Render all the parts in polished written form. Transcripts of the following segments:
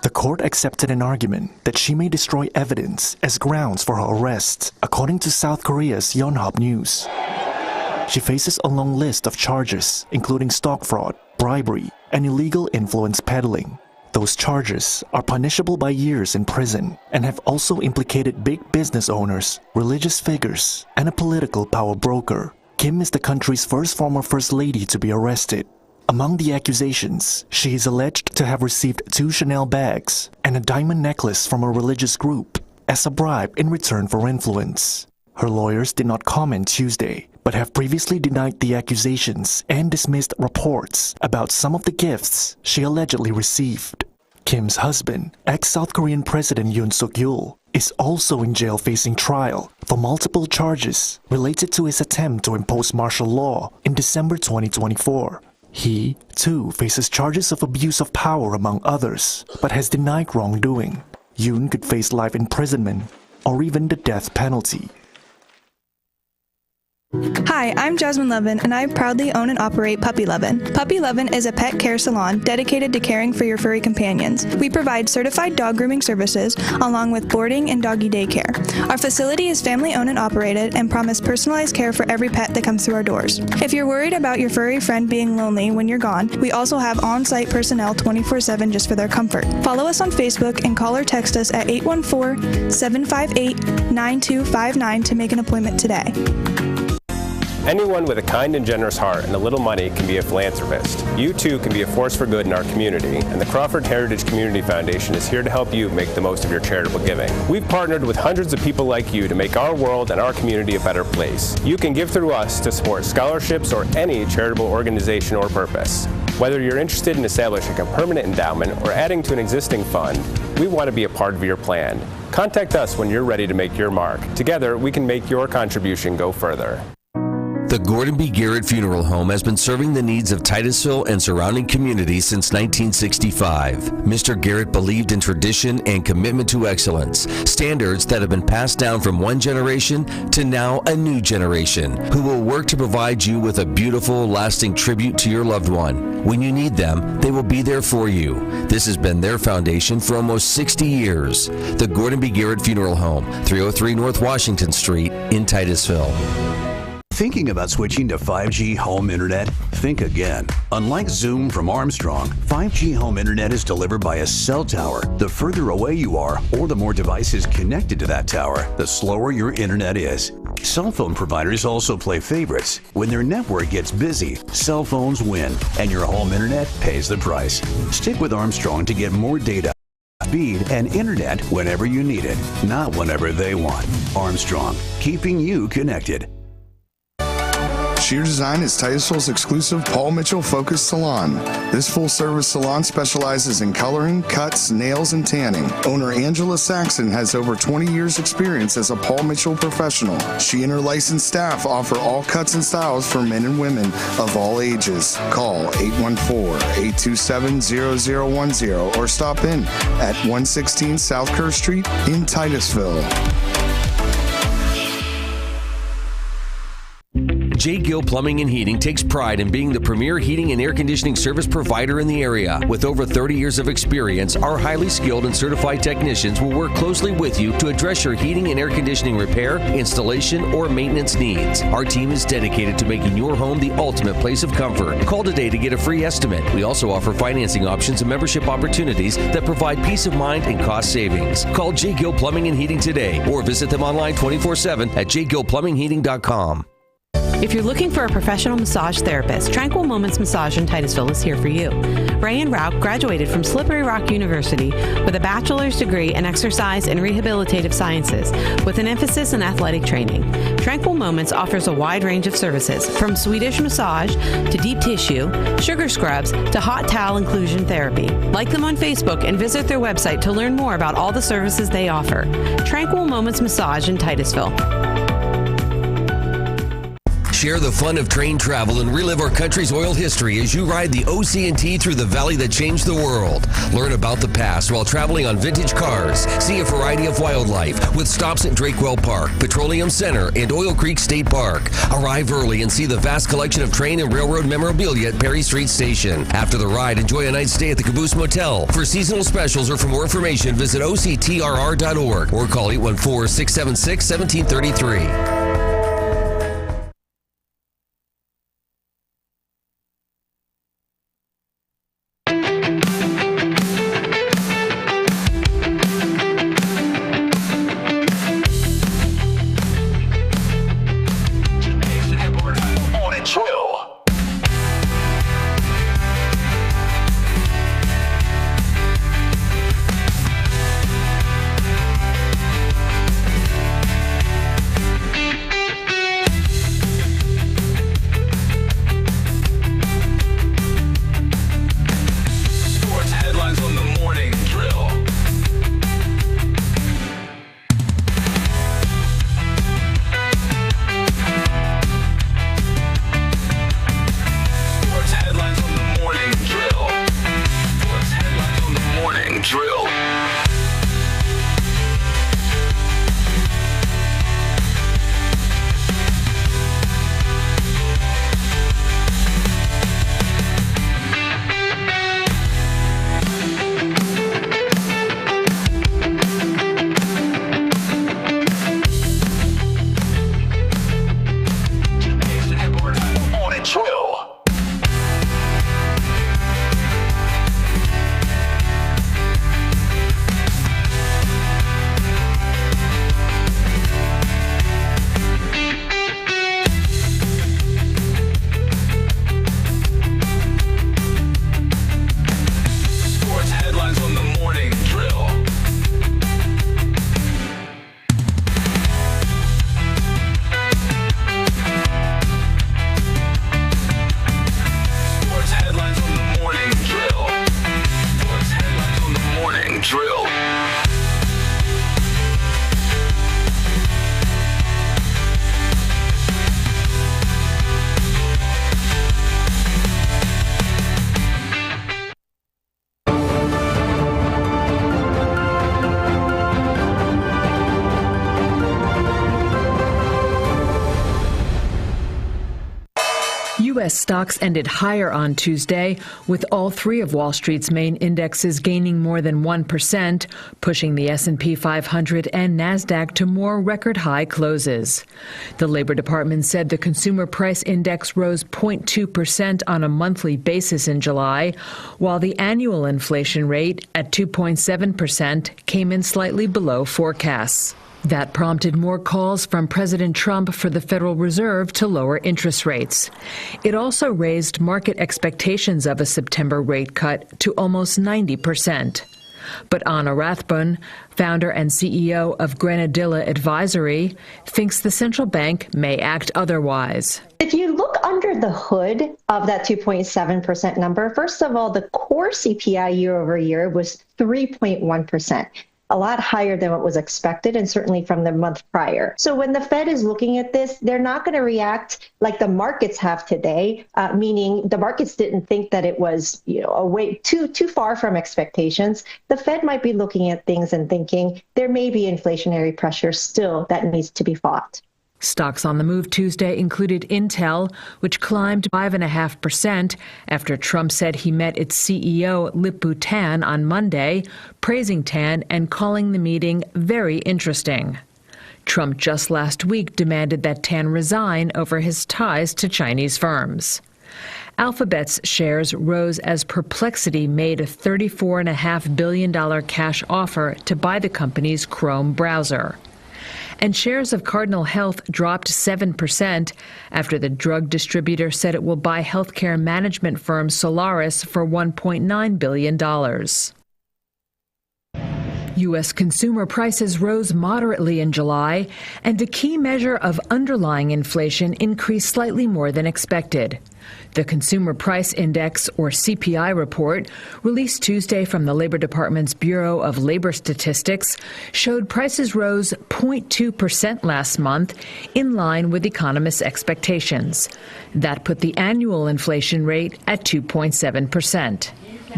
The court accepted an argument that she may destroy evidence as grounds for her arrest, according to South Korea's Yonhap News. She faces a long list of charges, including stock fraud, bribery, and illegal influence peddling. Those charges are punishable by years in prison and have also implicated big business owners, religious figures, and a political power broker. Kim is the country's first former First Lady to be arrested. Among the accusations, she is alleged to have received 2 Chanel bags and a diamond necklace from a religious group as a bribe in return for influence. Her lawyers did not comment Tuesday, but have previously denied the accusations and dismissed reports about some of the gifts she allegedly received. Kim's husband, ex-South Korean President Yoon Suk-yeol, is also in jail facing trial for multiple charges related to his attempt to impose martial law in December 2024. He, too, faces charges of abuse of power among others, but has denied wrongdoing. Yoon could face life imprisonment or even the death penalty. Hi, I'm Jasmine Levin, and I proudly own and operate Puppy Levin. Puppy Levin is a pet care salon dedicated to caring for your furry companions. We provide certified dog grooming services along with boarding and doggy daycare. Our facility is family-owned and operated and promise personalized care for every pet that comes through our doors. If you're worried about your furry friend being lonely when you're gone, we also have on-site personnel 24/7 just for their comfort. Follow us on Facebook and call or text us at 814-758-9259 to make an appointment today. Anyone with a kind and generous heart and a little money can be a philanthropist. You too can be a force for good in our community, and the Crawford Heritage Community Foundation is here to help you make the most of your charitable giving. We've partnered with hundreds of people like you to make our world and our community a better place. You can give through us to support scholarships or any charitable organization or purpose. Whether you're interested in establishing a permanent endowment or adding to an existing fund, we want to be a part of your plan. Contact us when you're ready to make your mark. Together, we can make your contribution go further. The Gordon B. Garrett Funeral Home has been serving the needs of Titusville and surrounding communities since 1965. Mr. Garrett believed in tradition and commitment to excellence, standards that have been passed down from one generation to now a new generation, who will work to provide you with a beautiful, lasting tribute to your loved one. When you need them, they will be there for you. This has been their foundation for almost 60 years. The Gordon B. Garrett Funeral Home, 303 North Washington Street in Titusville. Thinking about switching to 5G home internet? Think again. Unlike Zoom from Armstrong, 5G home internet is delivered by a cell tower. The further away you are, or the more devices connected to that tower, the slower your internet is. Cell phone providers also play favorites. When their network gets busy, cell phones win, and your home internet pays the price. Stick with Armstrong to get more data, speed, and internet whenever you need it, not whenever they want. Armstrong, keeping you connected. Sheer Design is Titusville's exclusive Paul Mitchell-focused salon. This full-service salon specializes in coloring, cuts, nails, and tanning. Owner Angela Saxon has over 20 years' experience as a Paul Mitchell professional. She and her licensed staff offer all cuts and styles for men and women of all ages. Call 814-827-0010 or stop in at 116 South Kerr Street in Titusville. J. Gill Plumbing and Heating takes pride in being the premier heating and air conditioning service provider in the area. With over 30 years of experience, our highly skilled and certified technicians will work closely with you to address your heating and air conditioning repair, installation, or maintenance needs. Our team is dedicated to making your home the ultimate place of comfort. Call today to get a free estimate. We also offer financing options and membership opportunities that provide peace of mind and cost savings. Call J. Gill Plumbing and Heating today or visit them online 24/7 at jgillplumbingheating.com. If you're looking for a professional massage therapist, Tranquil Moments Massage in Titusville is here for you. Ryan Rauch graduated from Slippery Rock University with a bachelor's degree in exercise and rehabilitative sciences with an emphasis in athletic training. Tranquil Moments offers a wide range of services from Swedish massage to deep tissue, sugar scrubs to hot towel inclusion therapy. Like them on Facebook and visit their website to learn more about all the services they offer. Tranquil Moments Massage in Titusville. Share the fun of train travel and relive our country's oil history as you ride the OC&T through the valley that changed the world. Learn about the past while traveling on vintage cars. See a variety of wildlife with stops at Drakewell Park, Petroleum Center, and Oil Creek State Park. Arrive early and see the vast collection of train and railroad memorabilia at Perry Street Station. After the ride, enjoy a night's stay at the Caboose Motel. For seasonal specials or for more information, visit octrr.org or call 814-676-1733. U.S. stocks ended higher on Tuesday, with all three of Wall Street's main indexes gaining more than 1%, pushing the S&P 500 and NASDAQ to more record-high closes. The Labor Department said the Consumer Price Index rose 0.2% on a monthly basis in July, while the annual inflation rate at 2.7% came in slightly below forecasts. That prompted more calls from President Trump for the Federal Reserve to lower interest rates. It also raised market expectations of a September rate cut to almost 90%. But Anna Rathbun, founder and CEO of Granadilla Advisory, thinks the central bank may act otherwise. If you look under the hood of that 2.7% number, first of all, the core CPI year over year was 3.1%. A lot higher than what was expected, and certainly from the month prior. So when the Fed is looking at this, they're not going to react like the markets have today, meaning the markets didn't think that it was, away too far from expectations. The Fed might be looking at things and thinking there may be inflationary pressure still that needs to be fought. Stocks on the move Tuesday included Intel, which climbed 5.5% after Trump said he met its CEO Lip-Bu Tan on Monday, praising Tan and calling the meeting very interesting. Trump just last week demanded that Tan resign over his ties to Chinese firms. Alphabet's shares rose as Perplexity made a $34.5 billion cash offer to buy the company's Chrome browser. And shares of Cardinal Health dropped 7% after the drug distributor said it will buy healthcare management firm Solaris for $1.9 billion. U.S. consumer prices rose moderately in July, and a key measure of underlying inflation increased slightly more than expected. The Consumer Price Index, or CPI report, released Tuesday from the Labor Department's Bureau of Labor Statistics, showed prices rose 0.2% last month, in line with economists' expectations. That put the annual inflation rate at 2.7%.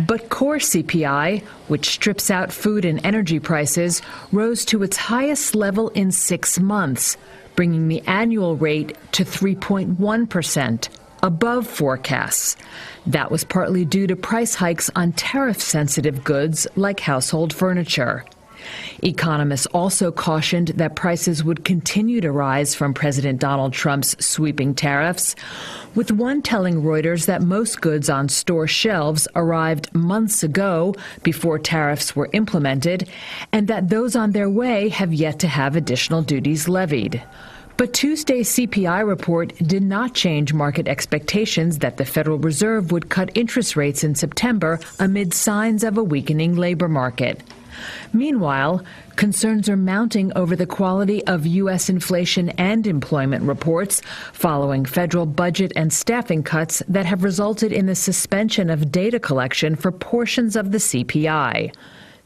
But core CPI, which strips out food and energy prices, rose to its highest level in 6 months, bringing the annual rate to 3.1%, above forecasts. That was partly due to price hikes on tariff-sensitive goods like household furniture. Economists also cautioned that prices would continue to rise from President Donald Trump's sweeping tariffs, with one telling Reuters that most goods on store shelves arrived months ago before tariffs were implemented, and that those on their way have yet to have additional duties levied. But Tuesday's CPI report did not change market expectations that the Federal Reserve would cut interest rates in September amid signs of a weakening labor market. Meanwhile, concerns are mounting over the quality of U.S. inflation and employment reports following federal budget and staffing cuts that have resulted in the suspension of data collection for portions of the CPI.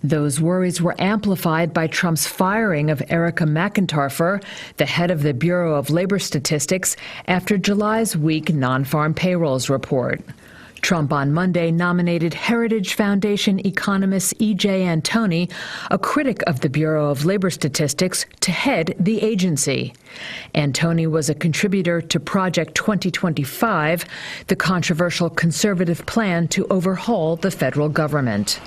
Those worries were amplified by Trump's firing of Erica McIntarfer, the head of the Bureau of Labor Statistics, after July's weak non-farm payrolls report. Trump on Monday nominated Heritage Foundation economist E.J. Antoni, a critic of the Bureau of Labor Statistics, to head the agency. Antoni was a contributor to Project 2025, the controversial conservative plan to overhaul the federal government.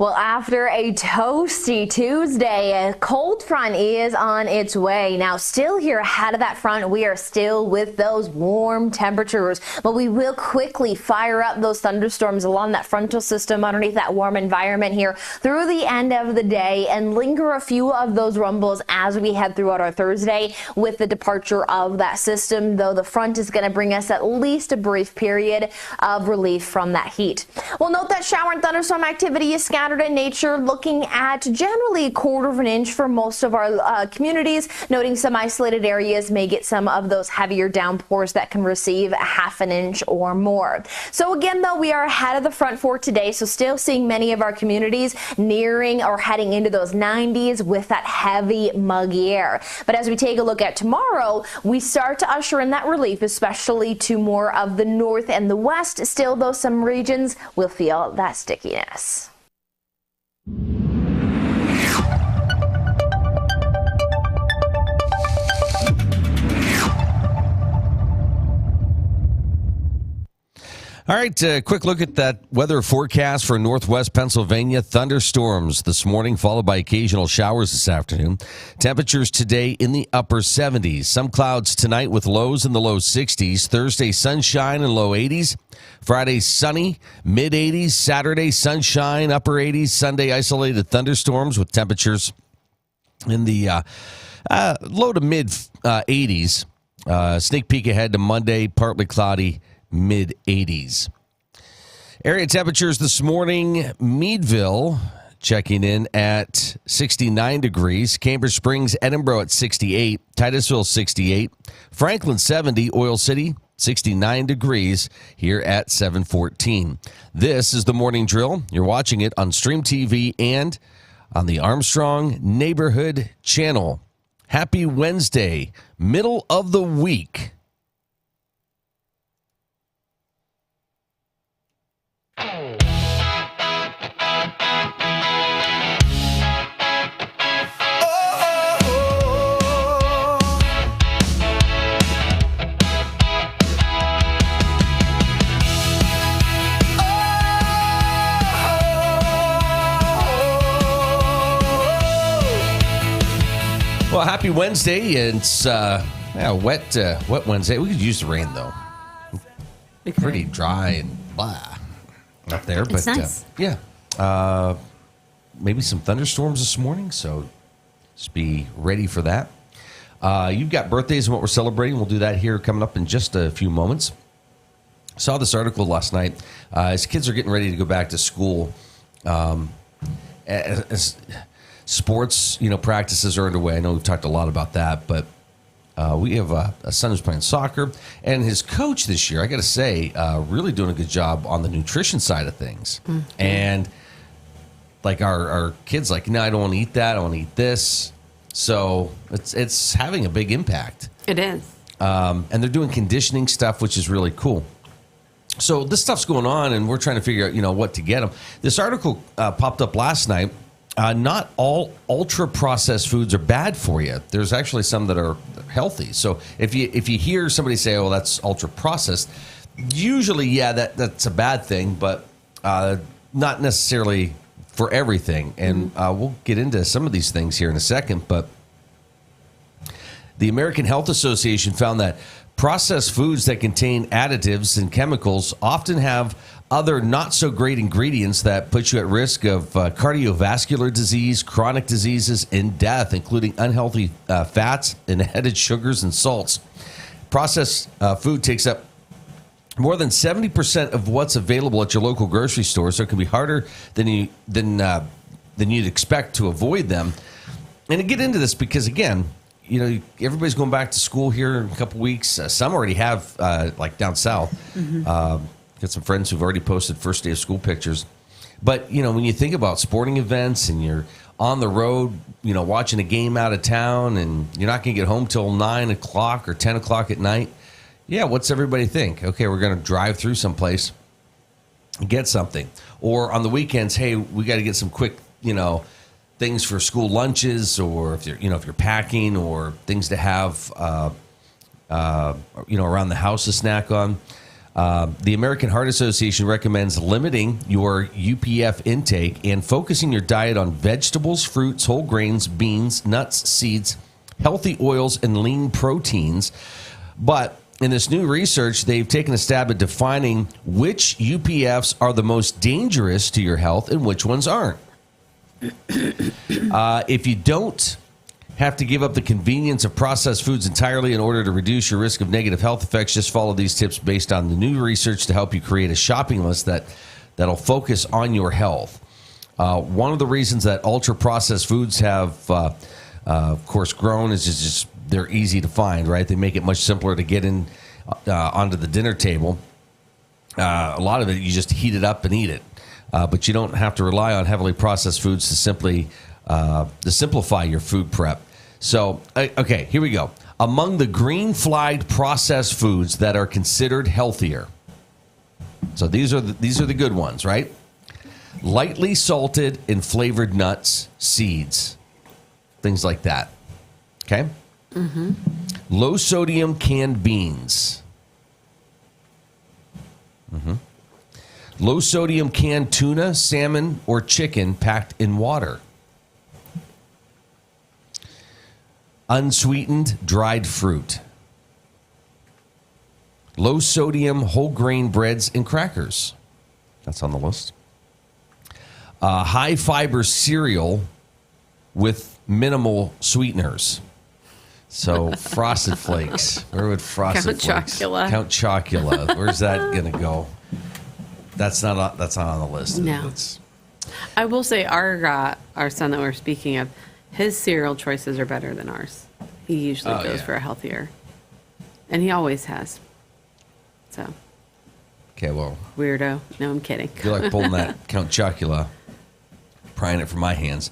Well, after a toasty Tuesday, a cold front is on its way. Now, still here ahead of that front, we are still with those warm temperatures, but we will quickly fire up those thunderstorms along that frontal system underneath that warm environment here through the end of the day and linger a few of those rumbles as we head throughout our Thursday with the departure of that system, though the front is going to bring us at least a brief period of relief from that heat. We'll note that shower and thunderstorm activity is scattered in nature, looking at generally 1/4 of an inch for most of our communities, noting some isolated areas may get some of those heavier downpours that can receive 1/2 an inch or more. So again, though, we are ahead of the front for today, so still seeing many of our communities nearing or heading into those 90s with that heavy, muggy air. But as we take a look at tomorrow, we start to usher in that relief, especially to more of the north and the west. Still, though, some regions will feel that stickiness. All right, quick look at that weather forecast for northwest Pennsylvania. Thunderstorms this morning, followed by occasional showers this afternoon. Temperatures today in the upper 70s. Some clouds tonight with lows in the low 60s. Thursday, sunshine and low 80s. Friday, sunny, mid 80s. Saturday, sunshine, upper 80s. Sunday, isolated thunderstorms with temperatures in the low to mid 80s. Sneak peek ahead to Monday, partly cloudy, mid 80s. Area temperatures this morning: Meadville checking in at 69 degrees, Cambridge Springs, Edinburgh at 68, Titusville 68, Franklin 70, Oil City 69 degrees here at 714. This is the Morning Drill. You're watching it on Stream TV and on the Armstrong Neighborhood Channel. Happy Wednesday, middle of the week. Well, happy Wednesday. It's wet Wednesday. We could use the rain, though. Pretty dry and blah up there. It's but nice. Maybe some thunderstorms this morning, so just be ready for that. You've got birthdays and what we're celebrating. We'll do that here coming up in just a few moments. Saw this article last night. As kids are getting ready to go back to school, as sports, practices are underway. I know we've talked a lot about that, but we have a son who's playing soccer, and his coach this year, I got to say, really doing a good job on the nutrition side of things. Mm-hmm. And like our kids, like, no, I don't want to eat that. I want to eat this. So it's having a big impact. It is. And they're doing conditioning stuff, which is really cool. So this stuff's going on, and we're trying to figure out, what to get them. This article popped up last night. Not all ultra-processed foods are bad for you. There's actually some that are healthy. So if you hear somebody say, "Oh, that's ultra-processed," usually, yeah, that's a bad thing, but not necessarily for everything. And we'll get into some of these things here in a second. But the American Health Association found that processed foods that contain additives and chemicals often have other not-so-great ingredients that put you at risk of cardiovascular disease, chronic diseases, and death, including unhealthy fats and added sugars and salts. Processed food takes up more than 70% of what's available at your local grocery store, so it can be harder than you'd expect to avoid them. And to get into this, because, again, everybody's going back to school here in a couple weeks. Some already have, like down south. Mm-hmm. Got some friends who've already posted first day of school pictures. But, when you think about sporting events and you're on the road, watching a game out of town and you're not going to get home till 9 o'clock or 10 o'clock at night, yeah, what's everybody think? Okay, we're going to drive through someplace and get something. Or on the weekends, hey, we got to get some quick, things for school lunches, or if you're packing, or things to have, around the house to snack on. The American Heart Association recommends limiting your UPF intake and focusing your diet on vegetables, fruits, whole grains, beans, nuts, seeds, healthy oils, and lean proteins. But in this new research, they've taken a stab at defining which UPFs are the most dangerous to your health and which ones aren't. If you don't have to give up the convenience of processed foods entirely in order to reduce your risk of negative health effects, just follow these tips based on the new research to help you create a shopping list that'll focus on your health. One of the reasons that ultra-processed foods have, of course, grown is just they're easy to find, right? They make it much simpler to get in onto the dinner table. A lot of it, you just heat it up and eat it. But you don't have to rely on heavily processed foods to simplify your food prep. So, okay, here we go. Among the green flagged processed foods that are considered healthier. So these are the good ones, right? Lightly salted and flavored nuts, seeds, things like that. Okay. Mm-hmm. Low sodium canned beans. Mm-hmm. Low sodium canned tuna, salmon, or chicken packed in water. Unsweetened dried fruit. Low sodium whole grain breads and crackers. That's on the list. High fiber cereal with minimal sweeteners. So Frosted Flakes. Where would Frosted Flakes? Count Chocula. Where's that going to go? That's not on the list. No. I will say our son that we're speaking of, his cereal choices are better than ours. He usually goes for a healthier, and he always has. So. Okay, well. Weirdo. No, I'm kidding. I feel like pulling that Count Chocula, prying it from my hands.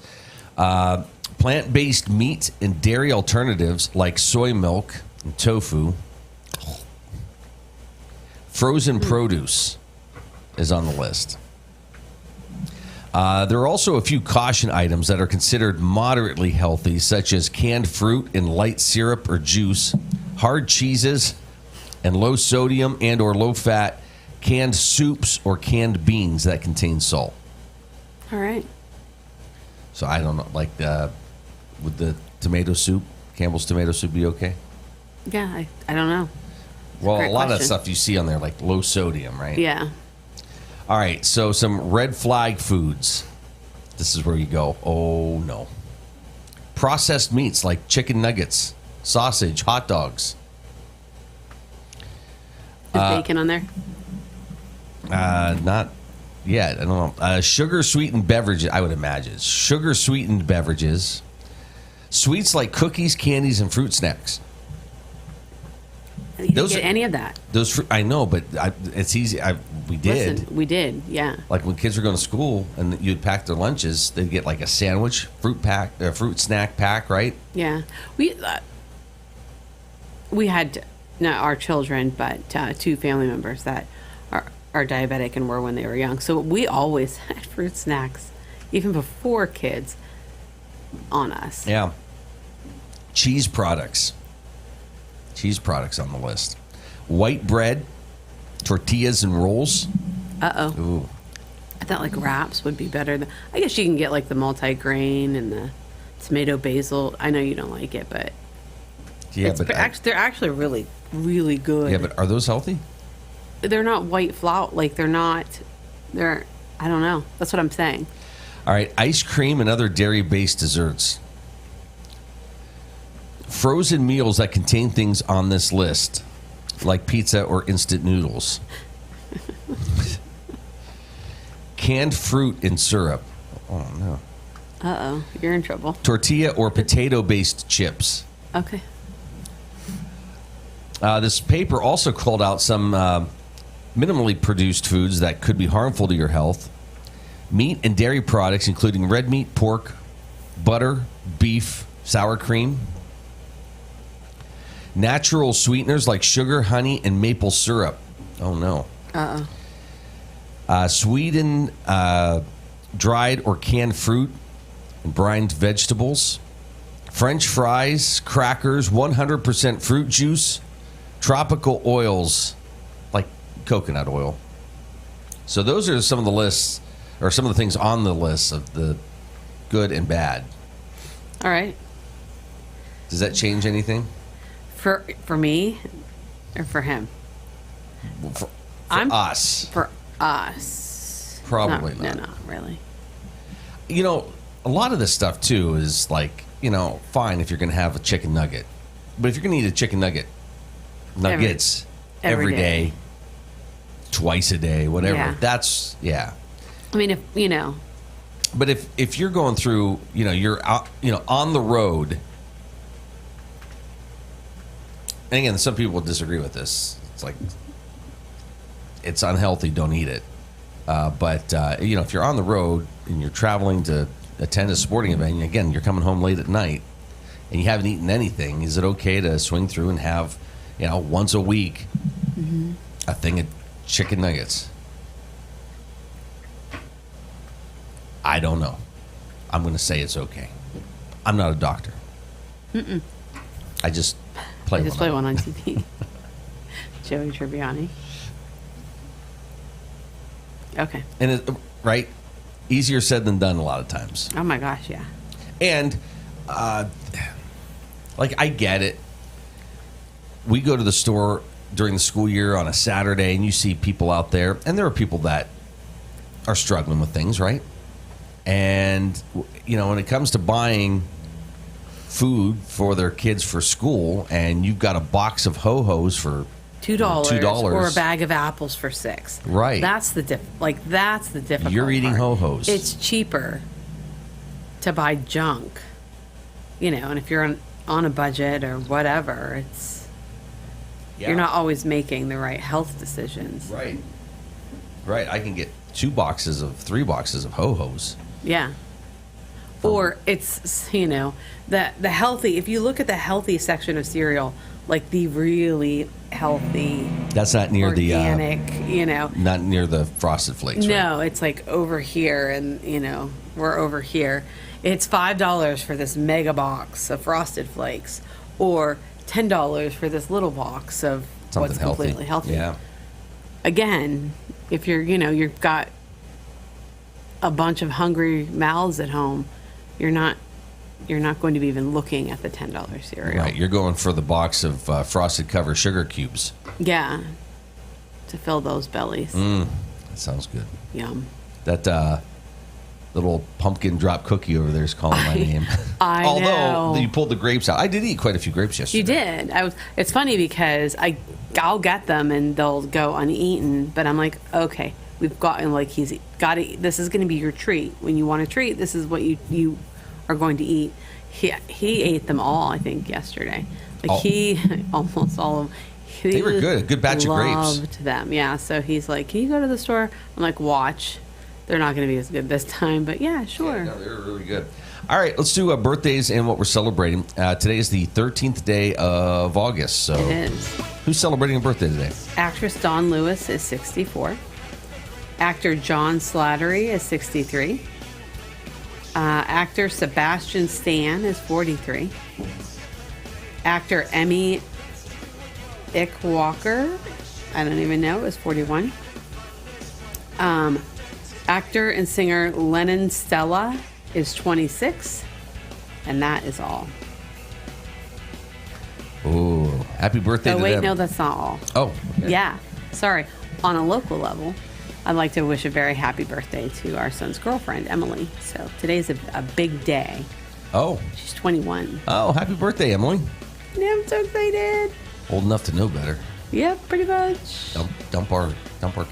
Plant-based meat and dairy alternatives like soy milk and tofu. Frozen produce is on the list. There are also a few caution items that are considered moderately healthy, such as canned fruit in light syrup or juice, hard cheeses, and low sodium and or low fat canned soups or canned beans that contain salt. All right. So I don't know, like would the tomato soup, Campbell's tomato soup, be okay? Yeah, I don't know. Well, a lot of that stuff you see on there, like low sodium, right? Yeah. All right, so some red flag foods. This is where you go, oh no. Processed meats like chicken nuggets, sausage, hot dogs. Is bacon on there? Not yet. I don't know. Sugar-sweetened beverages, I would imagine. Sugar-sweetened beverages. Sweets like cookies, candies, and fruit snacks. You didn't get any of that. I know, but it's easy. We did. Listen, we did, yeah. Like when kids were going to school and you'd pack their lunches, they'd get like a sandwich, fruit snack pack, right? Yeah. We had not our children, but 2 family members that are diabetic and were when they were young. So we always had fruit snacks, even before kids, on us. Yeah. Cheese products. Cheese products on the list. White bread, tortillas, and rolls. Uh-oh. Ooh. I thought like wraps would be better. I guess you can get like the multi-grain and the tomato basil. I know you don't like it, but yeah, they're actually really, really good. Yeah, but are those healthy? They're not white flour. Like they're not. I don't know. That's what I'm saying. All right, ice cream and other dairy-based desserts. Frozen meals that contain things on this list, like pizza or instant noodles. Canned fruit and syrup. Oh, no. Uh-oh, you're in trouble. Tortilla or potato-based chips. Okay. This paper also called out some minimally produced foods that could be harmful to your health. Meat and dairy products, including red meat, pork, butter, beef, sour cream. Natural sweeteners like sugar, honey, and maple syrup. Oh, no. Uh-oh. Sweetened dried or canned fruit and brined vegetables. French fries, crackers, 100% fruit juice, tropical oils like coconut oil. So those are some of the lists, or some of the things on the list of the good and bad. All right. Does that change anything? For me or for him? For us. For us. Probably not. No, not really. You know, a lot of this stuff, too, is like, fine if you're going to have a chicken nugget. But if you're going to eat a chicken nuggets every day, twice a day, whatever, that's, yeah. I mean, But if you're going through, you're out, on the road. And again, some people disagree with this. It's like, it's unhealthy, don't eat it. But if you're on the road and you're traveling to attend a sporting event, and again, you're coming home late at night and you haven't eaten anything, is it okay to swing through and have, once a week, a thing of chicken nuggets? I don't know. I'm going to say it's okay. I'm not a doctor. Mm-mm. I just play one on TV. Joey Tribbiani. Okay. And right? Easier said than done a lot of times. Oh my gosh, yeah. And I get it. We go to the store during the school year on a Saturday and you see people out there, and there are people that are struggling with things, right? And when it comes to buying food for their kids for school, and you've got a box of Ho-Hos for $2 or a bag of apples for $6. Right. That's the difficult You're eating part. Ho-Hos. It's cheaper to buy junk, and if you're on a budget or whatever, you're not always making the right health decisions. Right. I can get 3 boxes of Ho-Hos. Yeah. Or it's, the healthy, if you look at the healthy section of cereal, like the really healthy. That's not near organic, not near the Frosted Flakes. No, right? It's like over here, and we're over here. It's $5 for this mega box of Frosted Flakes, or $10 for this little box of something what's completely healthy. Yeah. Again, if you're you've got a bunch of hungry mouths at home, you're not going to be even looking at the $10 cereal. Right, you're going for the box of Frosted Cover sugar cubes. Yeah, to fill those bellies. That sounds good. Yum. Those Little pumpkin drop cookie over there is calling my name. I Although know. you pulled the grapes out. I did eat quite a few grapes yesterday. You did. It's funny because I'll get them and they'll go uneaten, but I'm like, okay, we've gotten like he's got to. This is going to be your treat. When you want a treat, this is what you are going to eat. He ate them all, I think, yesterday. Like he almost all of them. They were good. A good batch of grapes. Loved them. Yeah. So he's like, can you go to the store? I'm like, watch. They're not going to be as good this time, but yeah, sure. Yeah, no, they were really good. All right, let's do birthdays and what we're celebrating. Today is the 13th day of August. So it is. Who's celebrating a birthday today? Actress Dawn Lewis is 64. Actor John Slattery is 63. Actor Sebastian Stan is 43. Actor Emmy Ickwalker, I don't even know, is 41. Actor and singer Lennon Stella is 26. And that is all. Oh, happy birthday to wait, them. no, that's not all. Oh. Okay. Yeah, sorry. On a local level, I'd like to wish a very happy birthday to our son's girlfriend, Emily. So today's a big day. Oh. She's 21. Oh, happy birthday, Emily. Yeah, I'm so excited. Old enough to know better. Yeah, pretty much. Dump our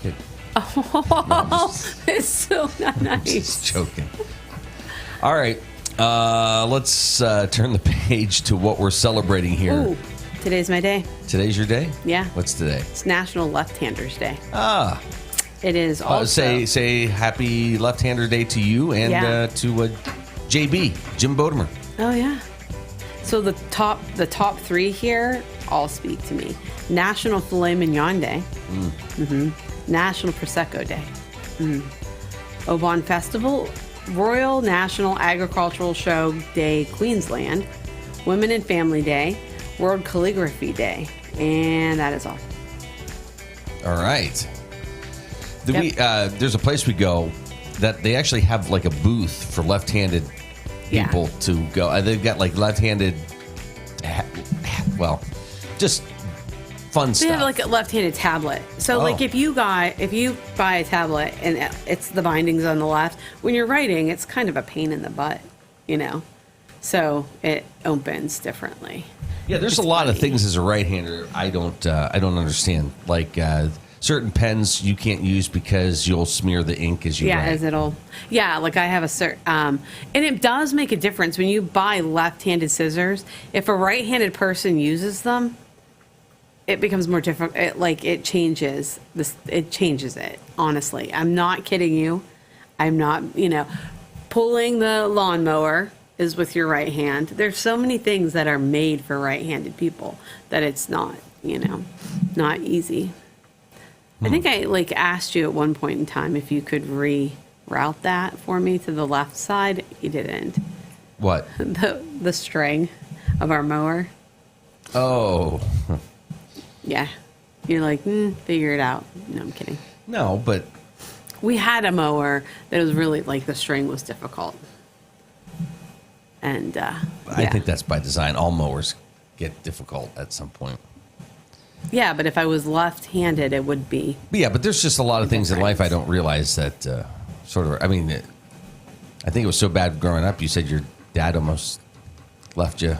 kid. Oh, it's so not nice. Just joking. All right. Let's turn the page to what we're celebrating here. Ooh, today's my day. Today's your day? Yeah. What's today? It's National Left-Handers Day. Ah. It is also. Say happy left-hander day to you and to JB, Jim Bodemer. Oh, yeah. So the top three here all speak to me. National Filet Mignon Day. National Prosecco Day. Oban Festival. Royal National Agricultural Show Day, Queensland. Women and Family Day. World Calligraphy Day. And that is all. All right. There's a place we go that they actually have like a booth for left-handed people to go. They've got like left-handed, just fun stuff. They have like a left-handed tablet. So like if you buy a tablet and it's the bindings on the left, when you're writing, it's kind of a pain in the butt, So it opens differently. Yeah, there's a lot of things as a right-hander I don't understand. Like certain pens you can't use because you'll smear the ink as you write. Like I have a certain, and it does make a difference when you buy left-handed scissors. If a right-handed person uses them, it becomes more difficult. It changes it. Honestly, I'm not kidding you. I'm not, pulling the lawnmower is with your right hand. There's so many things that are made for right-handed people that it's not, not easy. I think I asked you at one point in time if you could reroute that for me to the left side. You didn't. What? The string of our mower. Oh. Yeah. You're like, figure it out. No, I'm kidding. No, but we had a mower that was really the string was difficult. And I think that's by design. All mowers get difficult at some point. Yeah, but if I was left-handed, it would be. But there's just a lot of things in life I don't realize that I think it was so bad growing up. You said your dad almost left you.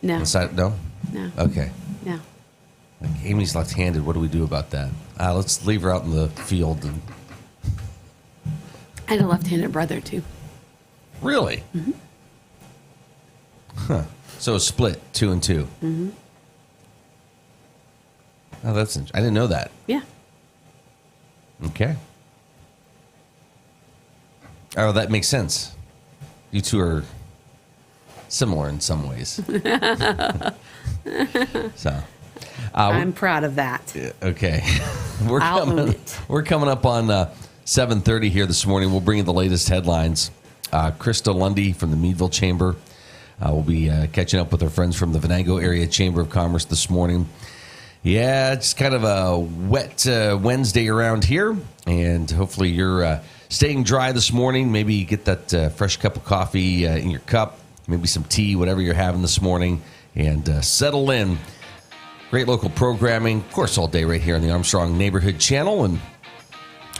No. No? No. Okay. No. Like, Amy's left-handed. What do we do about that? Let's leave her out in the field. I had a left-handed brother, too. Really? Mm-hmm. Huh. So a split, 2 and 2. Mm-hmm. Oh, I didn't know that. Yeah. Okay. Oh, that makes sense. You two are similar in some ways. So, I'm proud of that. Okay. I'll own it. We're coming up on 7:30 here this morning. We'll bring you the latest headlines. Krista Lundy from the Meadville Chamber. We'll be catching up with our friends from the Venango Area Chamber of Commerce this morning. Yeah, it's kind of a wet Wednesday around here, and hopefully you're staying dry this morning. Maybe get that fresh cup of coffee in your cup, maybe some tea, whatever you're having this morning, and settle in. Great local programming, of course, all day right here on the Armstrong Neighborhood Channel, and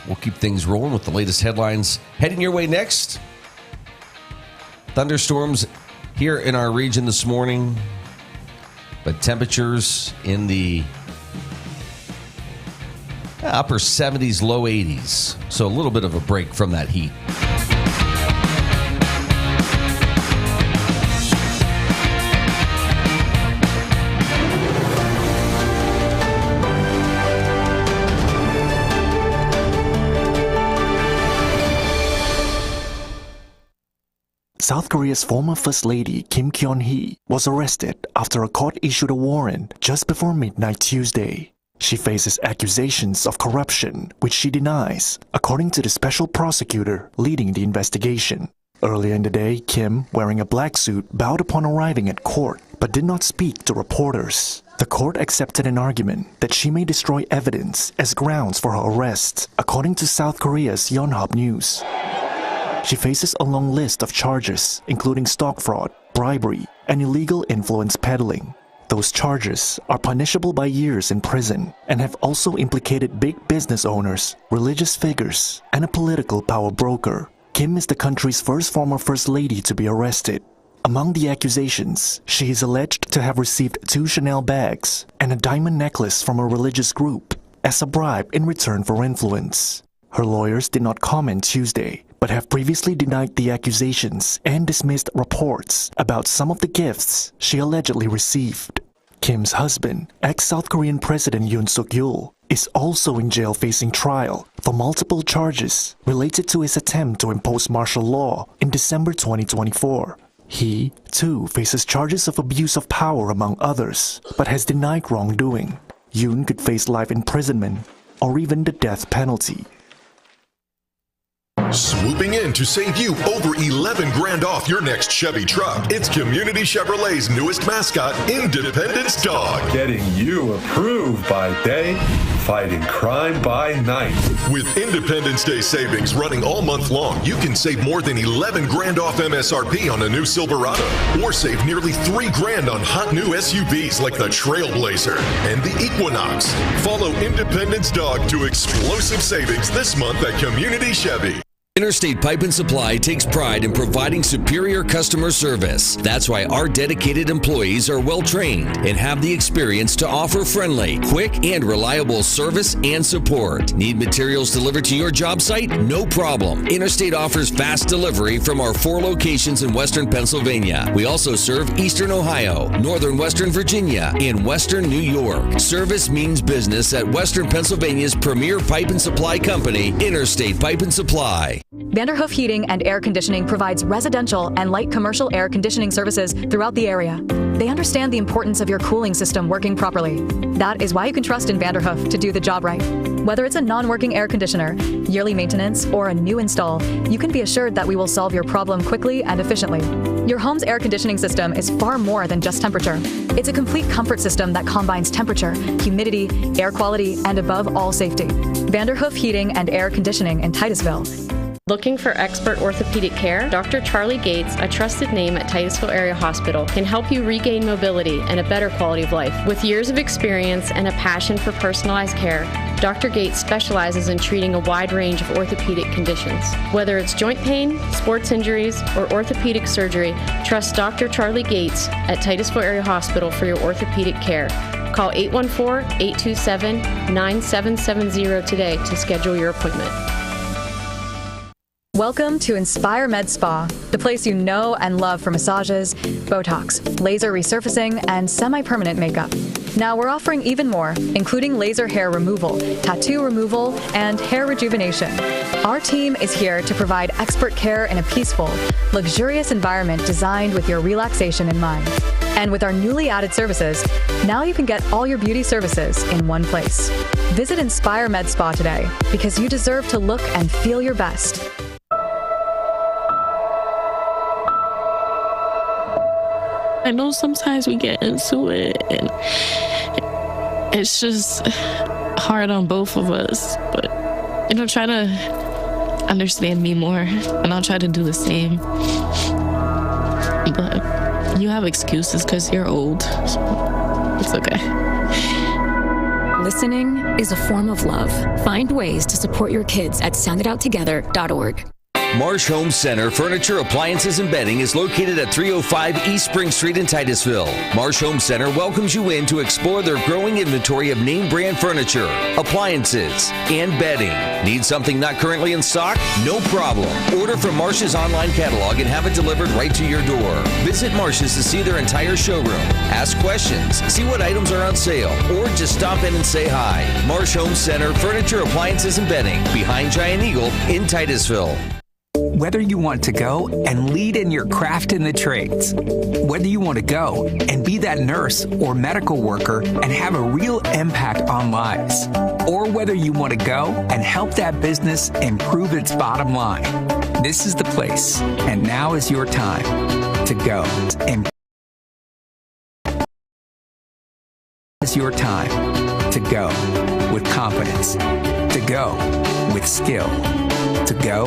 We'll keep things rolling with the latest headlines heading your way next. Thunderstorms here in our region this morning, but temperatures in the upper 70s, low 80s. So a little bit of a break from that heat. South Korea's former First Lady Kim Kyun-hee was arrested after a court issued a warrant just before midnight Tuesday. She faces accusations of corruption, which she denies, according to the special prosecutor leading the investigation. Earlier in the day, Kim, wearing a black suit, bowed upon arriving at court, but did not speak to reporters. The court accepted an argument that she may destroy evidence as grounds for her arrest, according to South Korea's Yonhap News. She faces a long list of charges, including stock fraud, bribery, and illegal influence peddling. Those charges are punishable by years in prison and have also implicated big business owners, religious figures, and a political power broker. Kim is the country's first former First Lady to be arrested. Among the accusations, she is alleged to have received 2 Chanel bags and a diamond necklace from a religious group as a bribe in return for influence. Her lawyers did not comment Tuesday, but have previously denied the accusations and dismissed reports about some of the gifts she allegedly received. Kim's husband, ex-South Korean President Yoon Suk-yeol, is also in jail facing trial for multiple charges related to his attempt to impose martial law in December 2024. He, too, faces charges of abuse of power among others, but has denied wrongdoing. Yoon could face life imprisonment or even the death penalty. Swooping in to save you over 11 grand off your next Chevy truck. It's Community Chevrolet's newest mascot, Independence Dog. Getting you approved by day, fighting crime by night. With Independence Day savings running all month long, you can save more than 11 grand off MSRP on a new Silverado, or save nearly 3 grand on hot new SUVs like the Trailblazer and the Equinox. Follow Independence Dog to explosive savings this month at Community Chevy. Interstate Pipe and Supply takes pride in providing superior customer service. That's why our dedicated employees are well trained and have the experience to offer friendly, quick, and reliable service and support. Need materials delivered to your job site? No problem. Interstate offers fast delivery from our 4 locations in Western Pennsylvania. We also serve Eastern Ohio, Northern Western Virginia, and Western New York. Service means business at Western Pennsylvania's premier pipe and supply company, Interstate Pipe and Supply. Vanderhoof Heating and Air Conditioning provides residential and light commercial air conditioning services throughout the area. They understand the importance of your cooling system working properly. That is why you can trust in Vanderhoof to do the job right. Whether it's a non-working air conditioner, yearly maintenance, or a new install, you can be assured that we will solve your problem quickly and efficiently. Your home's air conditioning system is far more than just temperature. It's a complete comfort system that combines temperature, humidity, air quality, and above all, safety. Vanderhoof Heating and Air Conditioning in Titusville. Looking for expert orthopedic care? Dr. Charlie Gates, a trusted name at Titusville Area Hospital, can help you regain mobility and a better quality of life. With years of experience and a passion for personalized care, Dr. Gates specializes in treating a wide range of orthopedic conditions. Whether it's joint pain, sports injuries, or orthopedic surgery, trust Dr. Charlie Gates at Titusville Area Hospital for your orthopedic care. Call 814-827-9770 today to schedule your appointment. Welcome to Inspire Med Spa, the place you know and love for massages, Botox, laser resurfacing, and semi-permanent makeup. Now we're offering even more, including laser hair removal, tattoo removal, and hair rejuvenation. Our team is here to provide expert care in a peaceful, luxurious environment designed with your relaxation in mind. And with our newly added services, now you can get all your beauty services in one place. Visit Inspire Med Spa today, because you deserve to look and feel your best. I know sometimes we get into it and it's just hard on both of us, but try to understand me more and I'll try to do the same. But you have excuses because you're old, so it's okay. listening is a form of love. Find ways to support your kids at soundidouttogether.org. Marsh Home Center Furniture, Appliances, and Bedding is located at 305 East Spring Street in Titusville. Marsh Home Center welcomes you in to explore their growing inventory of name brand furniture, appliances, and bedding. Need something not currently in stock? No problem. Order from Marsh's online catalog and have it delivered right to your door. Visit Marsh's to see their entire showroom. Ask questions, see what items are on sale, or just stop in and say hi. Marsh Home Center Furniture, Appliances, and Bedding, behind Giant Eagle in Titusville. Whether you want to go and lead in your craft in the trades, whether you want to go and be that nurse or medical worker and have a real impact on lives, or whether you want to go and help that business improve its bottom line, this is the place. And now is your time to go. It's your time to go with confidence, to go with skill, to go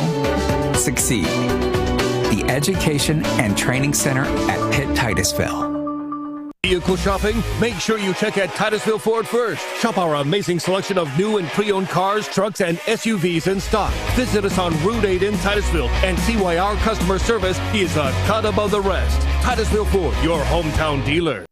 succeed. The Education and Training Center at Pitt Titusville. Vehicle shopping? Make sure you check out Titusville Ford first. Shop our amazing selection of new and pre-owned cars, trucks, and SUVs in stock. Visit us on Route 8 in Titusville and see why our customer service is a cut above the rest. Titusville Ford, your hometown dealer.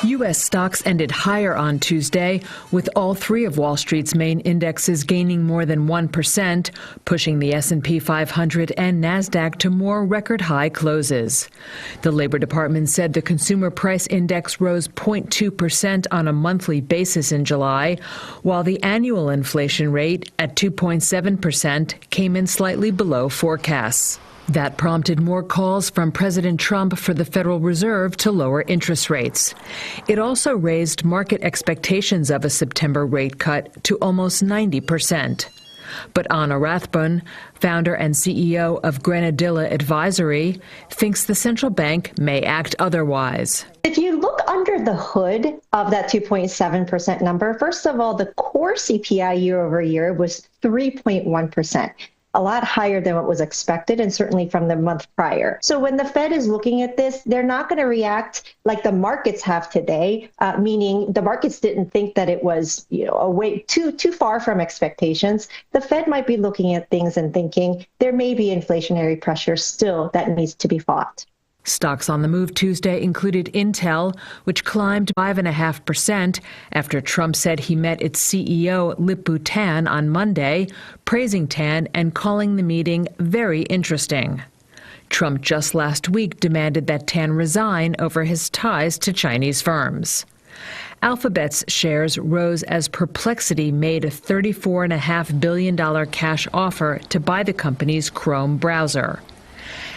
U.S. stocks ended higher on Tuesday, with all three of Wall Street's main indexes gaining more than 1%, pushing the S&P 500 and NASDAQ to more record-high closes. The Labor Department said the Consumer Price Index rose 0.2% on a monthly basis in July, while the annual inflation rate at 2.7% came in slightly below forecasts. That prompted more calls from President Trump for the Federal Reserve to lower interest rates. It also raised market expectations of a September rate cut to almost 90%. But Anna Rathbun, founder and CEO of Granadilla Advisory, thinks the central bank may act otherwise. If you look under the hood of that 2.7% number, first of all, the core CPI year over year was 3.1%. A lot higher than what was expected, and certainly from the month prior. So when the Fed is looking at this, they're not going to react like the markets have today, meaning the markets didn't think that it was, a way too far from expectations. The Fed might be looking at things and thinking there may be inflationary pressure still that needs to be fought. Stocks on the move Tuesday included Intel, which climbed 5.5% after Trump said he met its CEO, Lip-Bu Tan, on Monday, praising Tan and calling the meeting very interesting. Trump just last week demanded that Tan resign over his ties to Chinese firms. Alphabet's shares rose as Perplexity made a $34.5 billion cash offer to buy the company's Chrome browser.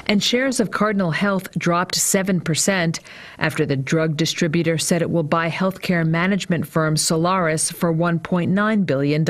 And shares of Cardinal Health dropped 7% after the drug distributor said it will buy healthcare management firm Solaris for $1.9 billion.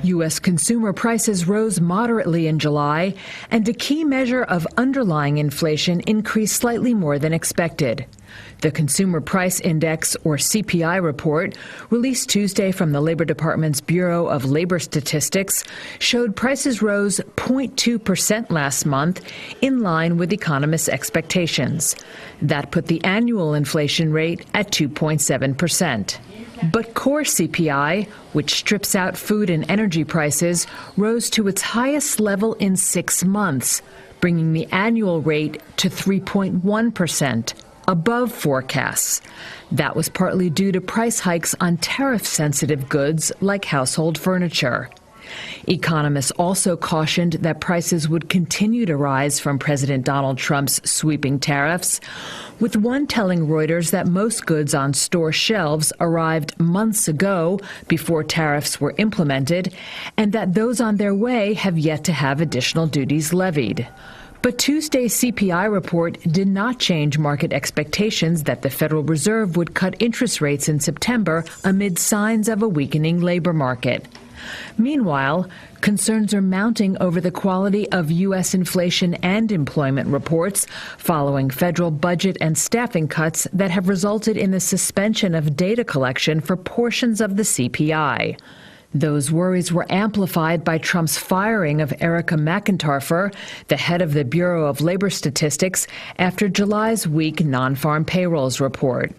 U.S. consumer prices rose moderately in July, and a key measure of underlying inflation increased slightly more than expected. The Consumer Price Index, or CPI report, released Tuesday from the Labor Department's Bureau of Labor Statistics, showed prices rose 0.2% last month, in line with economists' expectations. That put the annual inflation rate at 2.7%. But core CPI, which strips out food and energy prices, rose to its highest level in 6 months, bringing the annual rate to 3.1%. Above forecasts. That was partly due to price hikes on tariff-sensitive goods like household furniture. Economists also cautioned that prices would continue to rise from President Donald Trump's sweeping tariffs, with one telling Reuters that most goods on store shelves arrived months ago before tariffs were implemented, and that those on their way have yet to have additional duties levied. But Tuesday's CPI report did not change market expectations that the Federal Reserve would cut interest rates in September amid signs of a weakening labor market. Meanwhile, concerns are mounting over the quality of U.S. inflation and employment reports following federal budget and staffing cuts that have resulted in the suspension of data collection for portions of the CPI. Those worries were amplified by Trump's firing of Erica McIntarfer, the head of the Bureau of Labor Statistics, after July's weak non-farm payrolls report.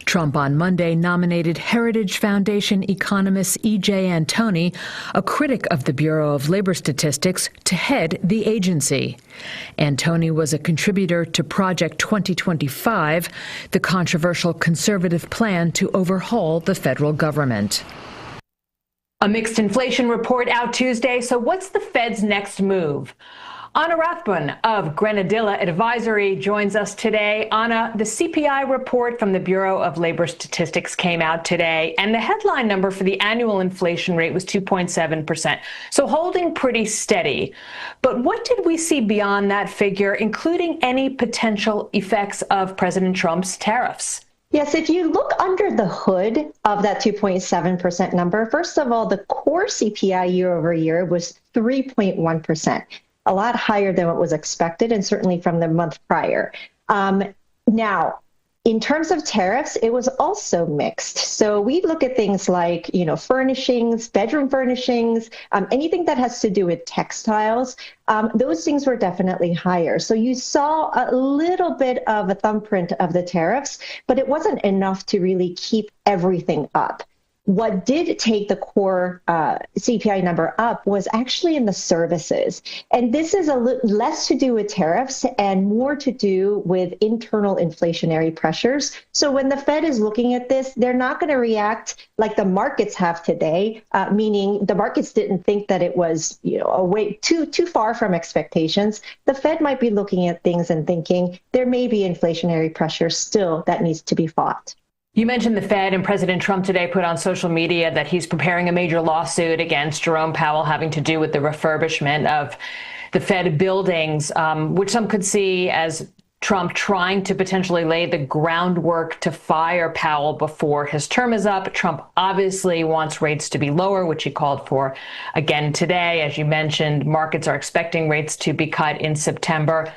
Trump on Monday nominated Heritage Foundation economist E.J. Antoni, a critic of the Bureau of Labor Statistics, to head the agency. Antoni was a contributor to Project 2025, the controversial conservative plan to overhaul the federal government. A mixed inflation report out Tuesday, so what's the Fed's next move? Anna Rathbun of Grenadilla Advisory joins us today. Anna, the CPI report from the Bureau of Labor Statistics came out today, and the headline number for the annual inflation rate was 2.7%, so holding pretty steady. But what did we see beyond that figure, including any potential effects of President Trump's tariffs? Yes, if you look under the hood of that 2.7% number, first of all, the core CPI year over year was 3.1%, a lot higher than what was expected, and certainly from the month prior. Now, in terms of tariffs, it was also mixed. So we look at things like, furnishings, bedroom furnishings, anything that has to do with textiles. Those things were definitely higher. So you saw a little bit of a thumbprint of the tariffs, but it wasn't enough to really keep everything up. What did take the core CPI number up was actually in the services. And this is less to do with tariffs and more to do with internal inflationary pressures. So when the Fed is looking at this, they're not going to react like the markets have today, meaning the markets didn't think that it was a way too far from expectations. The Fed might be looking at things and thinking there may be inflationary pressure still that needs to be fought. You mentioned the Fed, and President Trump today put on social media that he's preparing a major lawsuit against Jerome Powell having to do with the refurbishment of the Fed buildings, which some could see as Trump trying to potentially lay the groundwork to fire Powell before his term is up. Trump obviously wants rates to be lower, which he called for again today. As you mentioned, markets are expecting rates to be cut in September.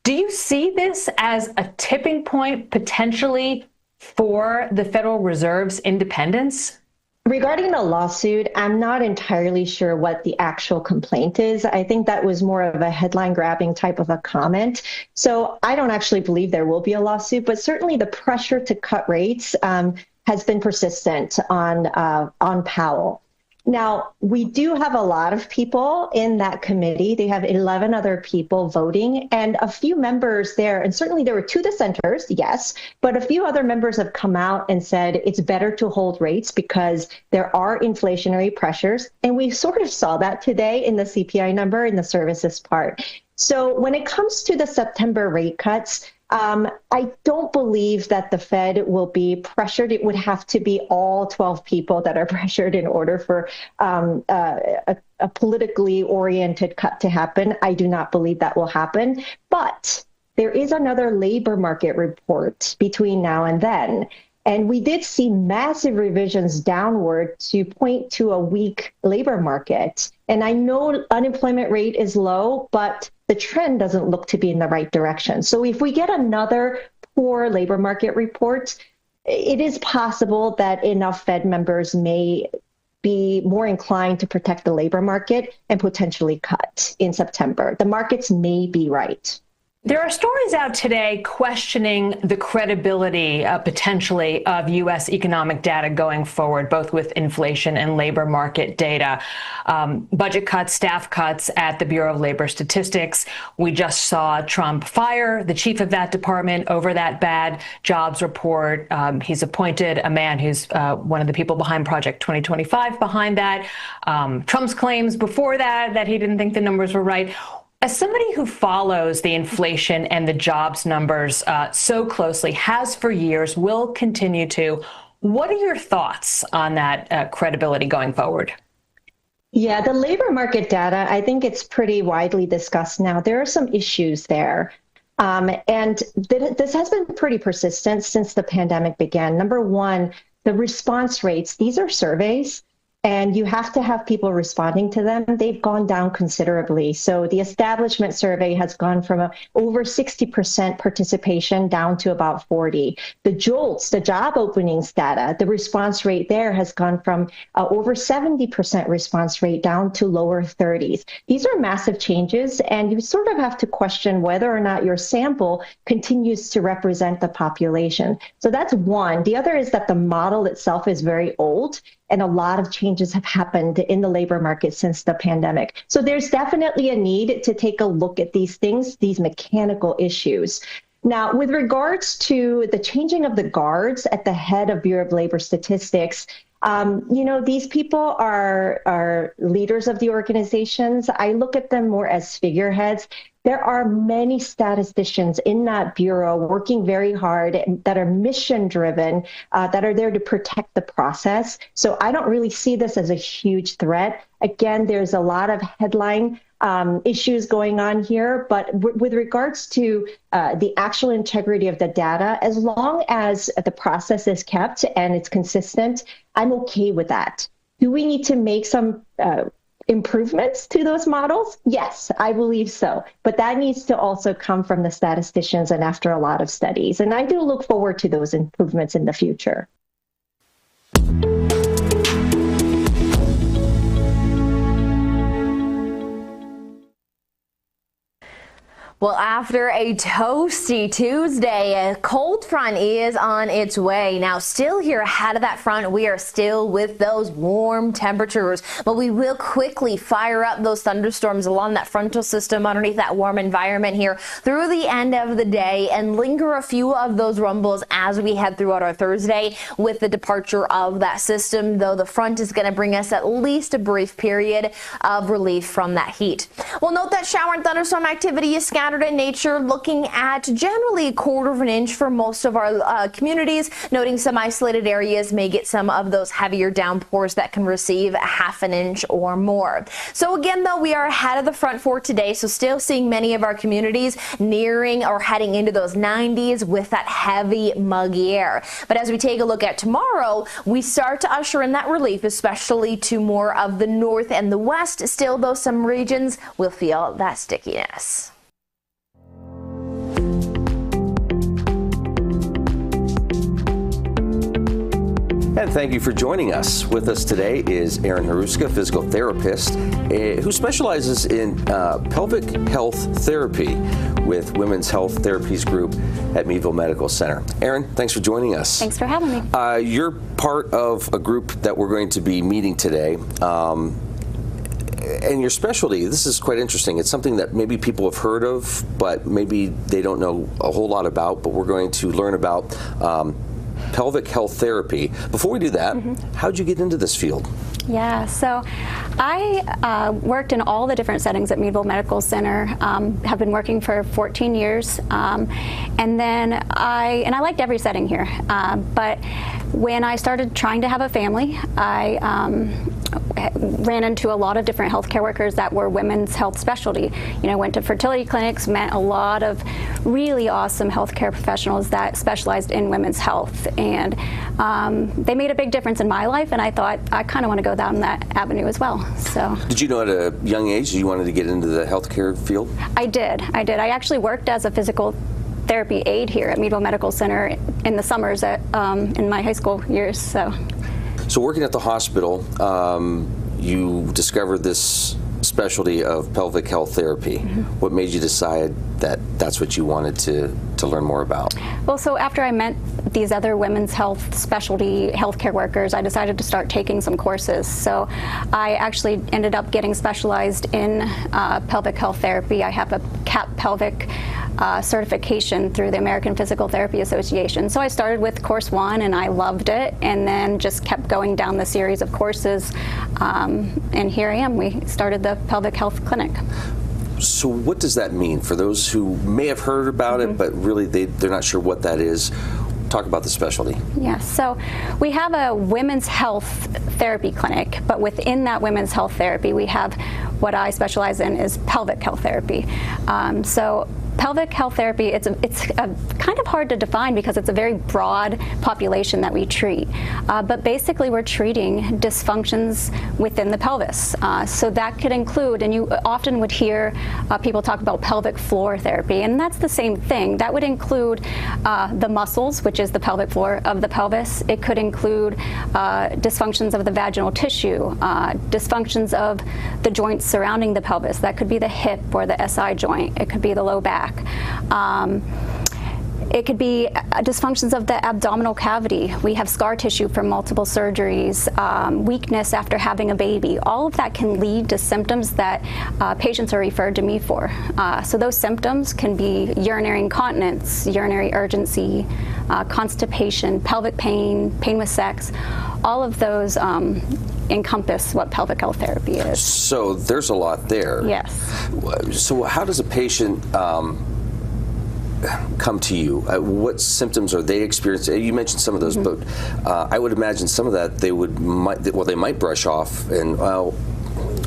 Do you see this as a tipping point potentially for the Federal Reserve's independence? Regarding the lawsuit, I'm not entirely sure what the actual complaint is. I think that was more of a headline grabbing type of a comment. So I don't actually believe there will be a lawsuit, but certainly the pressure to cut rates has been persistent on Powell. Now, we do have a lot of people in that committee. They have 11 other people voting and a few members there. And certainly there were 2 dissenters, yes, but a few other members have come out and said it's better to hold rates because there are inflationary pressures. And we sort of saw that today in the CPI number in the services part. So when it comes to the September rate cuts, I don't believe that the Fed will be pressured. It would have to be all 12 people that are pressured in order for a politically oriented cut to happen. I do not believe that will happen. But there is another labor market report between now and then. And we did see massive revisions downward to point to a weak labor market. And I know unemployment rate is low, but the trend doesn't look to be in the right direction. So if we get another poor labor market report, it is possible that enough Fed members may be more inclined to protect the labor market and potentially cut in September. The markets may be right. There are stories out today questioning the credibility, potentially, of U.S. economic data going forward, both with inflation and labor market data. Budget cuts, staff cuts at the Bureau of Labor Statistics. We just saw Trump fire the chief of that department over that bad jobs report. He's appointed a man who's one of the people behind Project 2025 behind that. Trump's claims before that he didn't think the numbers were right. As somebody who follows the inflation and the jobs numbers so closely, has for years, will continue to, what are your thoughts on that credibility going forward? Yeah, the labor market data, I think it's pretty widely discussed now. There are some issues there. And this has been pretty persistent since the pandemic began. Number one, the response rates, these are surveys. And you have to have people responding to them. They've gone down considerably. So the establishment survey has gone from over 60% participation down to about 40. The JOLTS, the job openings data, the response rate there has gone from over 70% response rate down to lower 30s. These are massive changes, and you sort of have to question whether or not your sample continues to represent the population. So that's one. The other is that the model itself is very old, and a lot of changes have happened in the labor market since the pandemic. So there's definitely a need to take a look at these things, these mechanical issues. Now, with regards to the changing of the guards at the head of Bureau of Labor Statistics, these people are leaders of the organizations. I look at them more as figureheads. There are many statisticians in that bureau working very hard that are mission driven, that are there to protect the process. So I don't really see this as a huge threat. Again, there's a lot of headline issues going on here, but with regards to the actual integrity of the data, as long as the process is kept and it's consistent, I'm okay with that. Do we need to make some improvements to those models? Yes, I believe so. But that needs to also come from the statisticians and after a lot of studies. And I do look forward to those improvements in the future. Well, after a toasty Tuesday, a cold front is on its way. Now, still here ahead of that front, we are still with those warm temperatures, but we will quickly fire up those thunderstorms along that frontal system underneath that warm environment here through the end of the day and linger a few of those rumbles as we head throughout our Thursday with the departure of that system, though the front is going to bring us at least a brief period of relief from that heat. Well, note that shower and thunderstorm activity is scattered in nature, looking at generally 1/4 of an inch for most of our communities, noting some isolated areas may get some of those heavier downpours that can receive 1/2 an inch or more. So again, though, we are ahead of the front for today, so still seeing many of our communities nearing or heading into those 90s with that heavy, muggy air. But as we take a look at tomorrow, we start to usher in that relief, especially to more of the north and the west. Still, though, some regions will feel that stickiness. And thank you for joining us. With us today is Erin Haruska, physical therapist, who specializes in pelvic health therapy with Women's Health Therapies Group at Meadville Medical Center. Erin, thanks for joining us. Thanks for having me. You're part of a group that we're going to be meeting today. And your specialty, this is quite interesting. It's something that maybe people have heard of, but maybe they don't know a whole lot about, but we're going to learn about pelvic health therapy. Before we do that, how'd you get into this field? Yeah, so I worked in all the different settings at Meadville Medical Center, have been working for 14 years, and then I liked every setting here, but when I started trying to have a family, I I ran into a lot of different healthcare workers that were women's health specialty. Went to fertility clinics, met a lot of really awesome healthcare professionals that specialized in women's health. And they made a big difference in my life, and I thought I kind of want to go down that avenue as well. So. Did you know at a young age you wanted to get into the healthcare field? I did. I actually worked as a physical therapy aide here at Meadville Medical Center in the summers in my high school years. So working at the hospital, you discovered this specialty of pelvic health therapy. Mm-hmm. What made you decide that that's what you wanted to learn more about? Well, so after I met these other women's health specialty healthcare workers, I decided to start taking some courses. So I actually ended up getting specialized in pelvic health therapy. I have a CAP pelvic certification through the American Physical Therapy Association. So I started with course 1 and I loved it, and then just kept going down the series of courses, and here I am. We started the pelvic health clinic. So what does that mean for those who may have heard about it, but really they're not sure what that is? Talk about the specialty. Yeah, so we have a women's health therapy clinic, but within that women's health therapy, we have what I specialize in is pelvic health therapy. So pelvic health therapy, it's kind of hard to define because it's a very broad population that we treat. But basically we're treating dysfunctions within the pelvis. So that could include, and you often would hear people talk about pelvic floor therapy, and that's the same thing. That would include the muscles, which is the pelvic floor of the pelvis. It could include dysfunctions of the vaginal tissue, dysfunctions of the joints surrounding the pelvis. That could be the hip or the SI joint. It could be the low back. It could be dysfunctions of the abdominal cavity. We have scar tissue from multiple surgeries, weakness after having a baby. All of that can lead to symptoms that patients are referred to me for. So those symptoms can be urinary incontinence, urinary urgency, constipation, pelvic pain, pain with sex. All of those encompass what pelvic health therapy is. So there's a lot there. Yes. So how does a patient come to you? What symptoms are they experiencing? You mentioned some of those, but I would imagine some of that they might brush off and,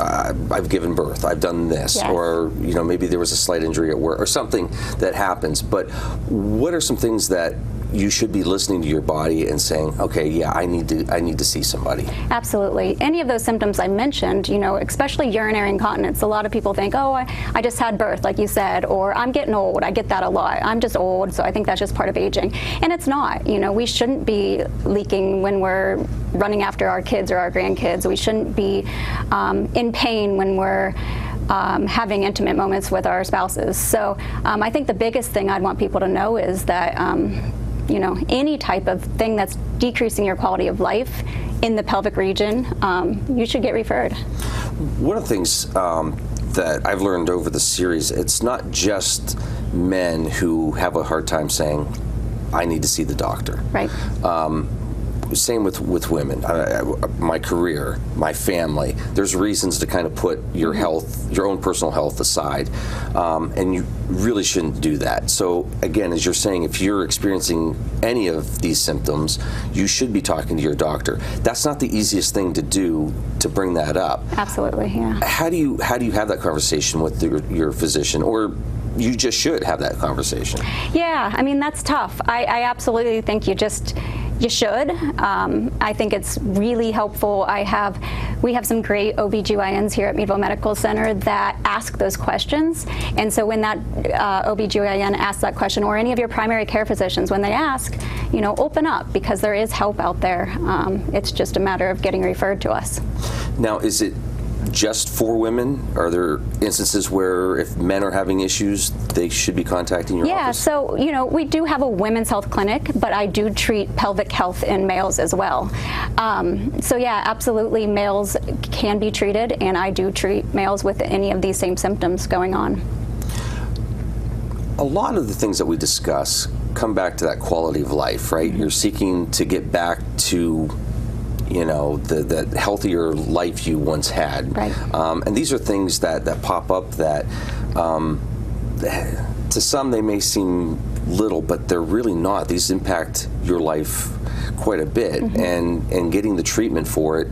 I've given birth, I've done this, yes. Or maybe there was a slight injury at work or something that happens. But what are some things that you should be listening to your body and saying, okay, yeah, I need to see somebody? Absolutely. Any of those symptoms I mentioned, especially urinary incontinence, a lot of people think, oh, I just had birth, like you said, or I'm getting old. I get that a lot. I'm just old, so I think that's just part of aging. And it's not. We shouldn't be leaking when we're running after our kids or our grandkids. We shouldn't be in pain when we're having intimate moments with our spouses. So I think the biggest thing I'd want people to know is that any type of thing that's decreasing your quality of life in the pelvic region, you should get referred. One of the things that I've learned over the series, it's not just men who have a hard time saying, I need to see the doctor. Right. Same with women. My career, my family. There's reasons to kind of put your health, your own personal health aside, and you really shouldn't do that. So again, as you're saying, if you're experiencing any of these symptoms, you should be talking to your doctor. That's not the easiest thing to do, to bring that up. Absolutely, yeah. How do you have that conversation with your physician, or you just should have that conversation? Yeah, I mean, that's tough. I absolutely think you should. I think it's really helpful. We have some great OBGYNs here at Meadville Medical Center that ask those questions. And so when that OBGYN asks that question, or any of your primary care physicians, when they ask, open up, because there is help out there. It's just a matter of getting referred to us. Now, is it just for women? Are there instances where if men are having issues, they should be contacting your office? Yeah, so we do have a women's health clinic, but I do treat pelvic health in males as well. So yeah, absolutely, males can be treated, and I do treat males with any of these same symptoms going on. A lot of the things that we discuss come back to that quality of life, right? You're seeking to get back to the healthier life you once had. Right. And these are things that pop up that to some they may seem little, but they're really not. These impact your life quite a bit, and getting the treatment for it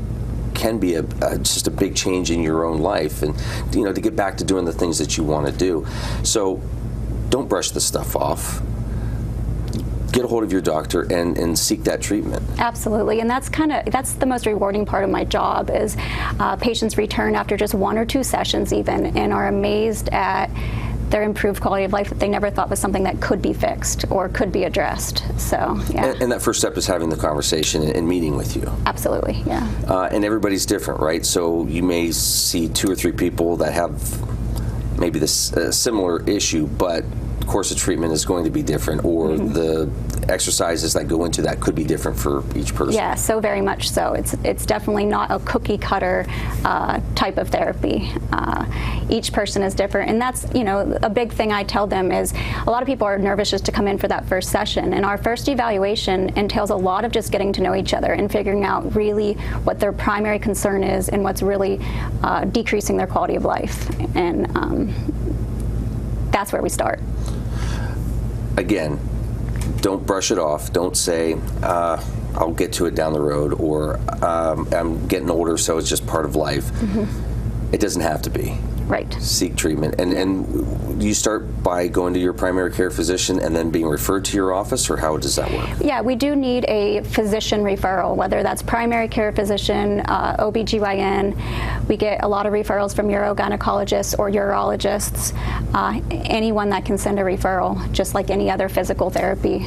can be just a big change in your own life, and to get back to doing the things that you want to do. So don't brush this stuff off. Get a hold of your doctor and seek that treatment. Absolutely, and that's the most rewarding part of my job is patients return after just 1 or 2 sessions even and are amazed at their improved quality of life that they never thought was something that could be fixed or could be addressed. So, yeah. And that first step is having the conversation and meeting with you. Absolutely, yeah. And everybody's different, right? So you may see 2 or 3 people that have maybe this similar issue, but course of treatment is going to be different, or the exercises that go into that could be different for each person. Yeah, so very much so. It's definitely not a cookie cutter type of therapy. Each person is different, and that's a big thing I tell them is a lot of people are nervous just to come in for that first session, and our first evaluation entails a lot of just getting to know each other and figuring out really what their primary concern is and what's really decreasing their quality of life, and that's where we start. Again, don't brush it off. Don't say, I'll get to it down the road, or I'm getting older, so it's just part of life. It doesn't have to be. Right. Seek treatment. And you start by going to your primary care physician and then being referred to your office, or how does that work? Yeah, we do need a physician referral, whether that's primary care physician, OBGYN. We get a lot of referrals from urogynecologists or urologists, anyone that can send a referral, just like any other physical therapy.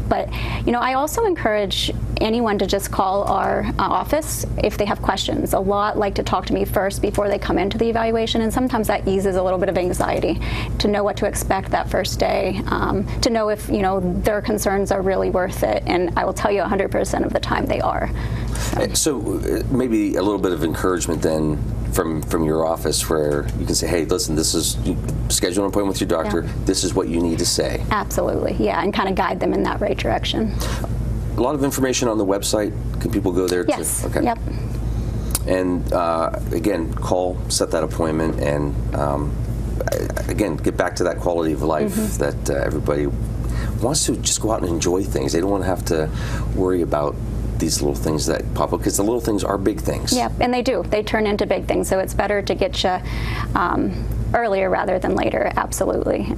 But I also encourage anyone to just call our office if they have questions. A lot like to talk to me first before they come into the evaluation, and sometimes that eases a little bit of anxiety to know what to expect that first day, to know if their concerns are really worth it, and I will tell you 100% of the time they are. So maybe a little bit of encouragement then from your office, where you can say, hey, listen, this is, schedule an appointment with your doctor, this is what you need to say. Absolutely, yeah, and kind of guide them in that right direction. A lot of information on the website. Can people go there? Yes. Okay. Yep. And again, call, set that appointment, and again, get back to that quality of life that everybody wants to just go out and enjoy things. They don't want to have to worry about these little things that pop up, because the little things are big things. Yeah, and they do. They turn into big things, so it's better to get you earlier rather than later. Absolutely.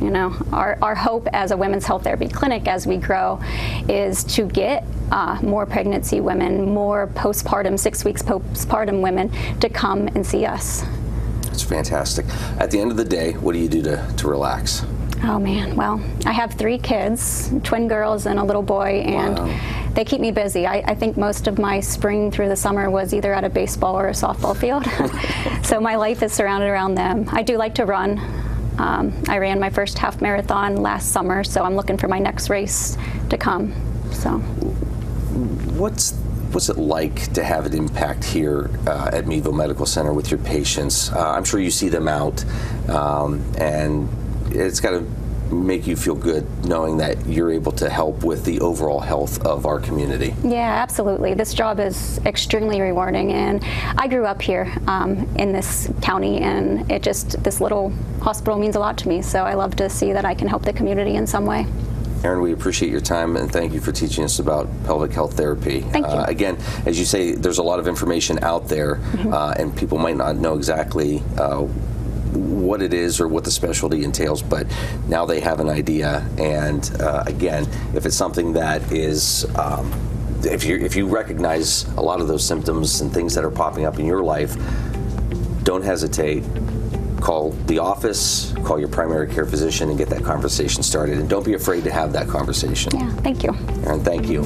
Our hope as a women's health therapy clinic as we grow is to get more pregnancy women, more postpartum, 6 weeks postpartum women to come and see us. It's fantastic. At the end of the day, what do you do to relax? Oh man, well, I have 3 kids, twin girls and a little boy, and they keep me busy. I think most of my spring through the summer was either at a baseball or a softball field. So my life is surrounded around them. I do like to run. I ran my first half marathon last summer, so I'm looking for my next race to come. So, what's it like to have an impact here at Meadville Medical Center with your patients? I'm sure you see them out, and it's got to make you feel good knowing that you're able to help with the overall health of our community. Yeah, absolutely. This job is extremely rewarding, and I grew up here in this county, and this little hospital means a lot to me, so I love to see that I can help the community in some way. Erin, we appreciate your time, and thank you for teaching us about pelvic health therapy. Thank you. Again, as you say, there's a lot of information out there, and people might not know exactly what it is or what the specialty entails, but now they have an idea. And again, if it's something that is, if you recognize a lot of those symptoms and things that are popping up in your life, don't hesitate. Call the office, call your primary care physician, and get that conversation started. And don't be afraid to have that conversation. Yeah, thank you. Erin, thank you.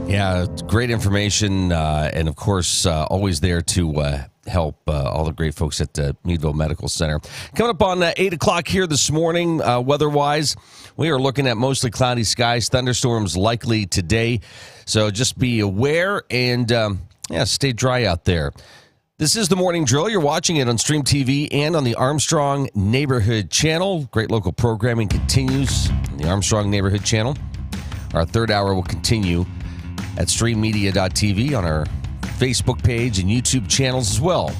Yeah, great information, and of course, always there to help all the great folks at Meadville Medical Center. Coming up on 8 o'clock here this morning, weather-wise, we are looking at mostly cloudy skies, thunderstorms likely today. So just be aware and, stay dry out there. This is the Morning Drill. You're watching it on Stream TV and on the Armstrong Neighborhood Channel. Great local programming continues on the Armstrong Neighborhood Channel. Our third hour will continue at streammedia.tv on our Facebook page and YouTube channels as well.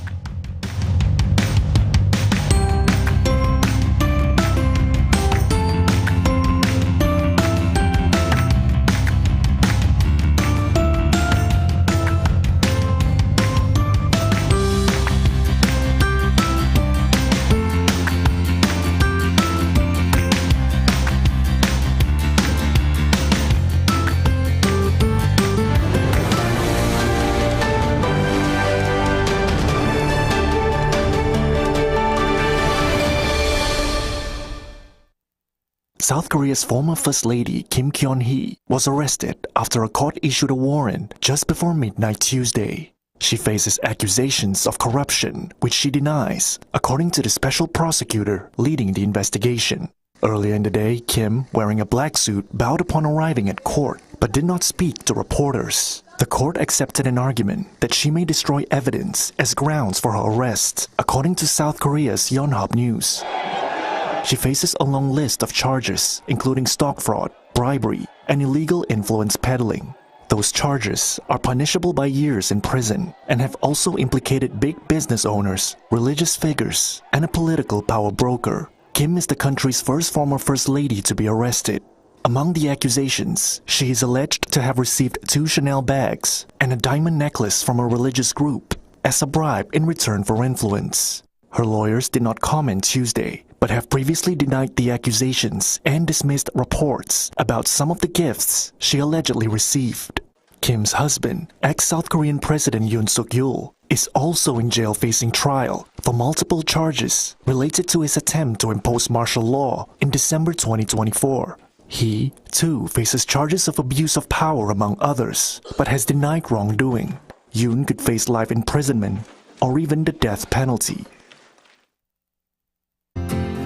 South Korea's former First Lady Kim Kyun-hee was arrested after a court issued a warrant just before midnight Tuesday. She faces accusations of corruption, which she denies, according to the special prosecutor leading the investigation. Earlier in the day, Kim, wearing a black suit, bowed upon arriving at court, but did not speak to reporters. The court accepted an argument that she may destroy evidence as grounds for her arrest, according to South Korea's Yonhap News. She faces a long list of charges, including stock fraud, bribery, and illegal influence peddling. Those charges are punishable by years in prison and have also implicated big business owners, religious figures, and a political power broker. Kim is the country's first former First Lady to be arrested. Among the accusations, she is alleged to have received 2 Chanel bags and a diamond necklace from a religious group as a bribe in return for influence. Her lawyers did not comment Tuesday, but have previously denied the accusations and dismissed reports about some of the gifts she allegedly received. Kim's husband, ex-South Korean President Yoon Suk-yeol, is also in jail facing trial for multiple charges related to his attempt to impose martial law in December 2024. He, too, faces charges of abuse of power among others, but has denied wrongdoing. Yoon could face life imprisonment or even the death penalty.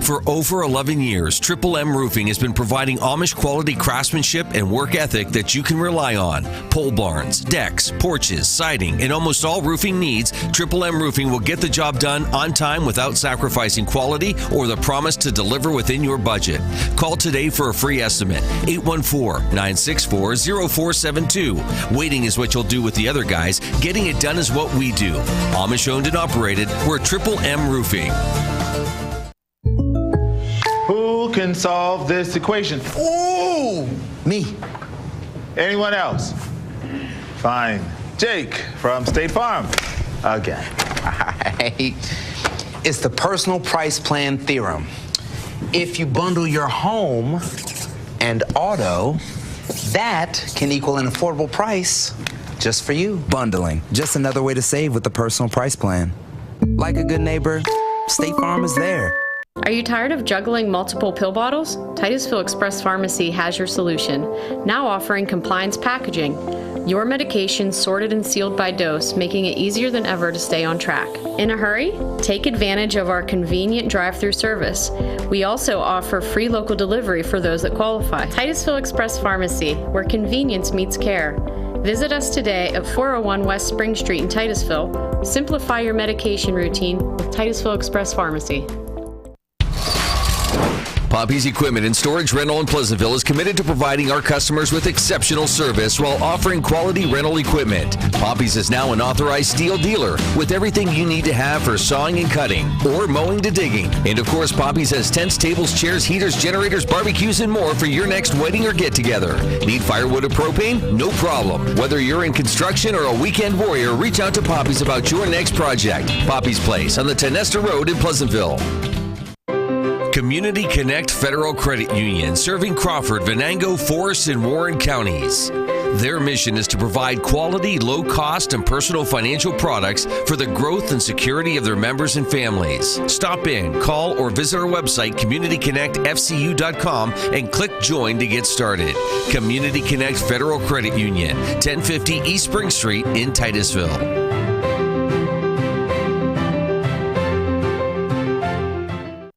For over 11 years, Triple M Roofing has been providing Amish quality craftsmanship and work ethic that you can rely on. Pole barns, decks, porches, siding, and almost all roofing needs, Triple M Roofing will get the job done on time without sacrificing quality or the promise to deliver within your budget. Call today for a free estimate, 814-964-0472. Waiting is what you'll do with the other guys. Getting it done is what we do. Amish owned and operated, we're Triple M Roofing. Who can solve this equation? Ooh, me. Anyone else? Fine. Jake from State Farm. Again. Right. It's the personal price plan theorem. If you bundle your home and auto, that can equal an affordable price just for you. Bundling, just another way to save with the personal price plan. Like a good neighbor, State Farm is there. Are you tired of juggling multiple pill bottles? Titusville Express Pharmacy has your solution, now offering compliance packaging. Your medication sorted and sealed by dose, making it easier than ever to stay on track. In a hurry? Take advantage of our convenient drive-through service. We also offer free local delivery for those that qualify. Titusville Express Pharmacy, where convenience meets care. Visit us today at 401 West Spring Street in Titusville. Simplify your medication routine with Titusville Express Pharmacy. Poppy's Equipment and Storage Rental in Pleasantville is committed to providing our customers with exceptional service while offering quality rental equipment. Poppy's is now an authorized steel dealer with everything you need to have for sawing and cutting or mowing to digging. And of course, Poppy's has tents, tables, chairs, heaters, generators, barbecues, and more for your next wedding or get-together. Need firewood or propane? No problem. Whether you're in construction or a weekend warrior, reach out to Poppy's about your next project. Poppy's Place on the Tenesta Road in Pleasantville. Community Connect Federal Credit Union, serving Crawford, Venango, Forest, and Warren counties. Their mission is to provide quality, low-cost, and personal financial products for the growth and security of their members and families. Stop in, call, or visit our website, communityconnectfcu.com, and click Join to get started. Community Connect Federal Credit Union, 1050 East Spring Street in Titusville.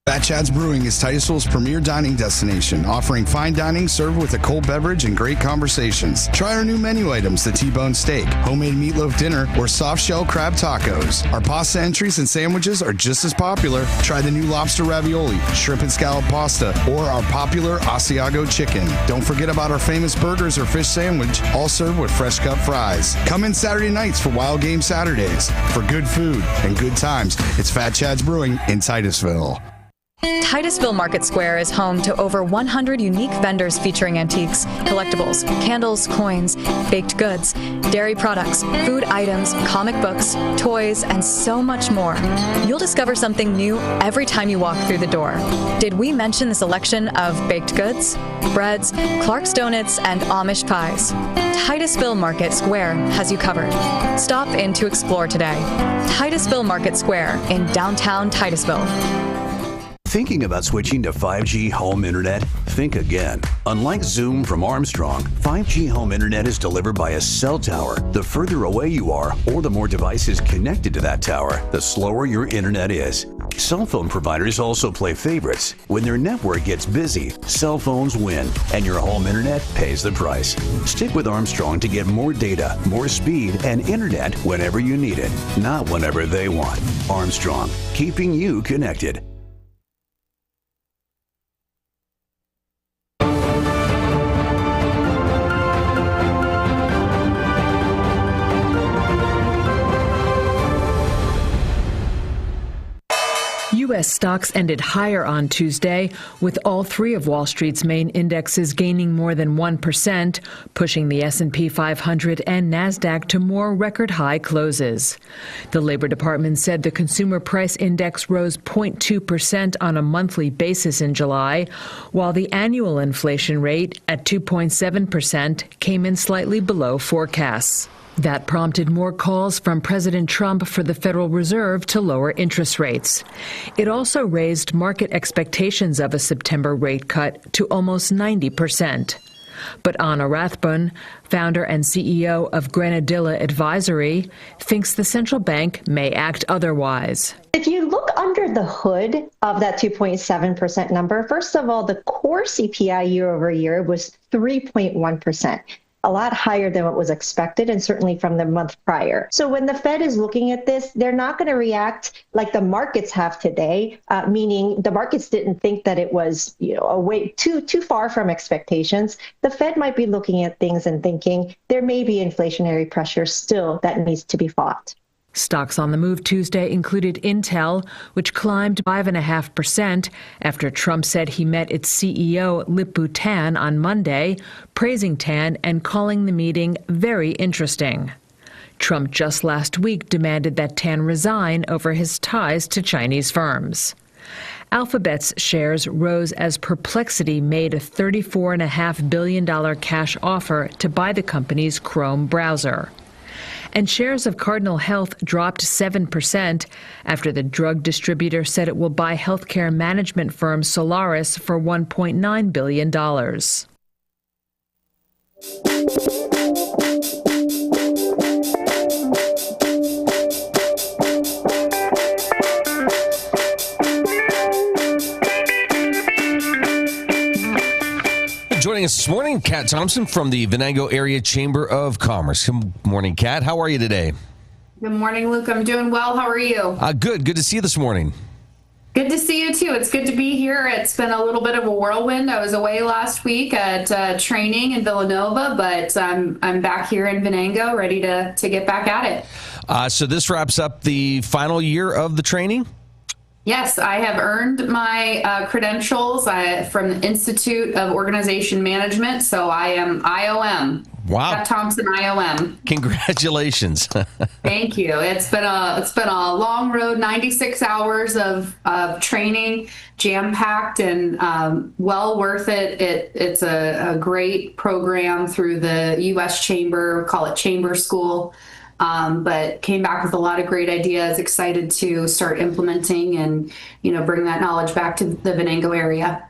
Fat Chad's Brewing is Titusville's premier dining destination, offering fine dining served with a cold beverage and great conversations. Try our new menu items, the T-bone steak, homemade meatloaf dinner, or soft shell crab tacos. Our pasta entries and sandwiches are just as popular. Try the new lobster ravioli, shrimp and scallop pasta, or our popular Asiago chicken. Don't forget about our famous burgers or fish sandwich, all served with fresh cut fries. Come in Saturday nights for Wild Game Saturdays. For good food and good times, it's Fat Chad's Brewing in Titusville. Titusville Market Square is home to over 100 unique vendors featuring antiques, collectibles, candles, coins, baked goods, dairy products, food items, comic books, toys, and so much more. You'll discover something new every time you walk through the door. Did we mention the selection of baked goods, breads, Clark's Donuts, and Amish pies? Titusville Market Square has you covered. Stop in to explore today. Titusville Market Square in downtown Titusville. Thinking about switching to 5G home internet? Think again. Unlike Zoom from Armstrong, 5G home internet is delivered by a cell tower. The further away you are, or the more devices connected to that tower, the slower your internet is. Cell phone providers also play favorites. When their network gets busy, cell phones win, and your home internet pays the price. Stick with Armstrong to get more data, more speed, and internet whenever you need it, not whenever they want. Armstrong, keeping you connected. U.S. stocks ended higher on Tuesday, with all three of Wall Street's main indexes gaining more than 1%, pushing the S&P 500 and NASDAQ to more record-high closes. The Labor Department said the Consumer Price Index rose 0.2% on a monthly basis in July, while the annual inflation rate at 2.7% came in slightly below forecasts. That prompted more calls from President Trump for the Federal Reserve to lower interest rates. It also raised market expectations of a September rate cut to almost 90%. But Anna Rathbun, founder and CEO of Granadilla Advisory, thinks the central bank may act otherwise. If you look under the hood of that 2.7% number, first of all, the core CPI year over year was 3.1%. A lot higher than what was expected, and certainly from the month prior. So when the Fed is looking at this, they're not going to react like the markets have today, meaning the markets didn't think that it was way too far from expectations. The Fed might be looking at things and thinking there may be inflationary pressure still that needs to be fought. Stocks on the move Tuesday included Intel, which climbed 5.5% after Trump said he met its CEO, Lip-Bu Tan, on Monday, praising Tan and calling the meeting very interesting. Trump just last week demanded that Tan resign over his ties to Chinese firms. Alphabet's shares rose as Perplexity made a $34.5 billion cash offer to buy the company's Chrome browser. And shares of Cardinal Health dropped 7% after the drug distributor said it will buy healthcare management firm Solaris for $1.9 billion. Joining us this morning, Kat Thompson from the Venango Area Chamber of Commerce. Good morning, Kat. How are you today? Good morning, Luke. I'm doing well. How are you? Good. Good to see you this morning. Good to see you, too. It's good to be here. It's been a little bit of a whirlwind. I was away last week at training in Villanova, but I'm back here in Venango, ready to get back at it. So this wraps up the final year of the training? Yes, I have earned my credentials from the Institute of Organization Management, so I am IOM. Wow, Kat Thompson IOM. Congratulations! Thank you. It's been a long road, 96 hours of training, jam packed, and well worth it. It's a great program through the U.S. Chamber. We call it Chamber School. But came back with a lot of great ideas, excited to start implementing and, bring that knowledge back to the Venango area.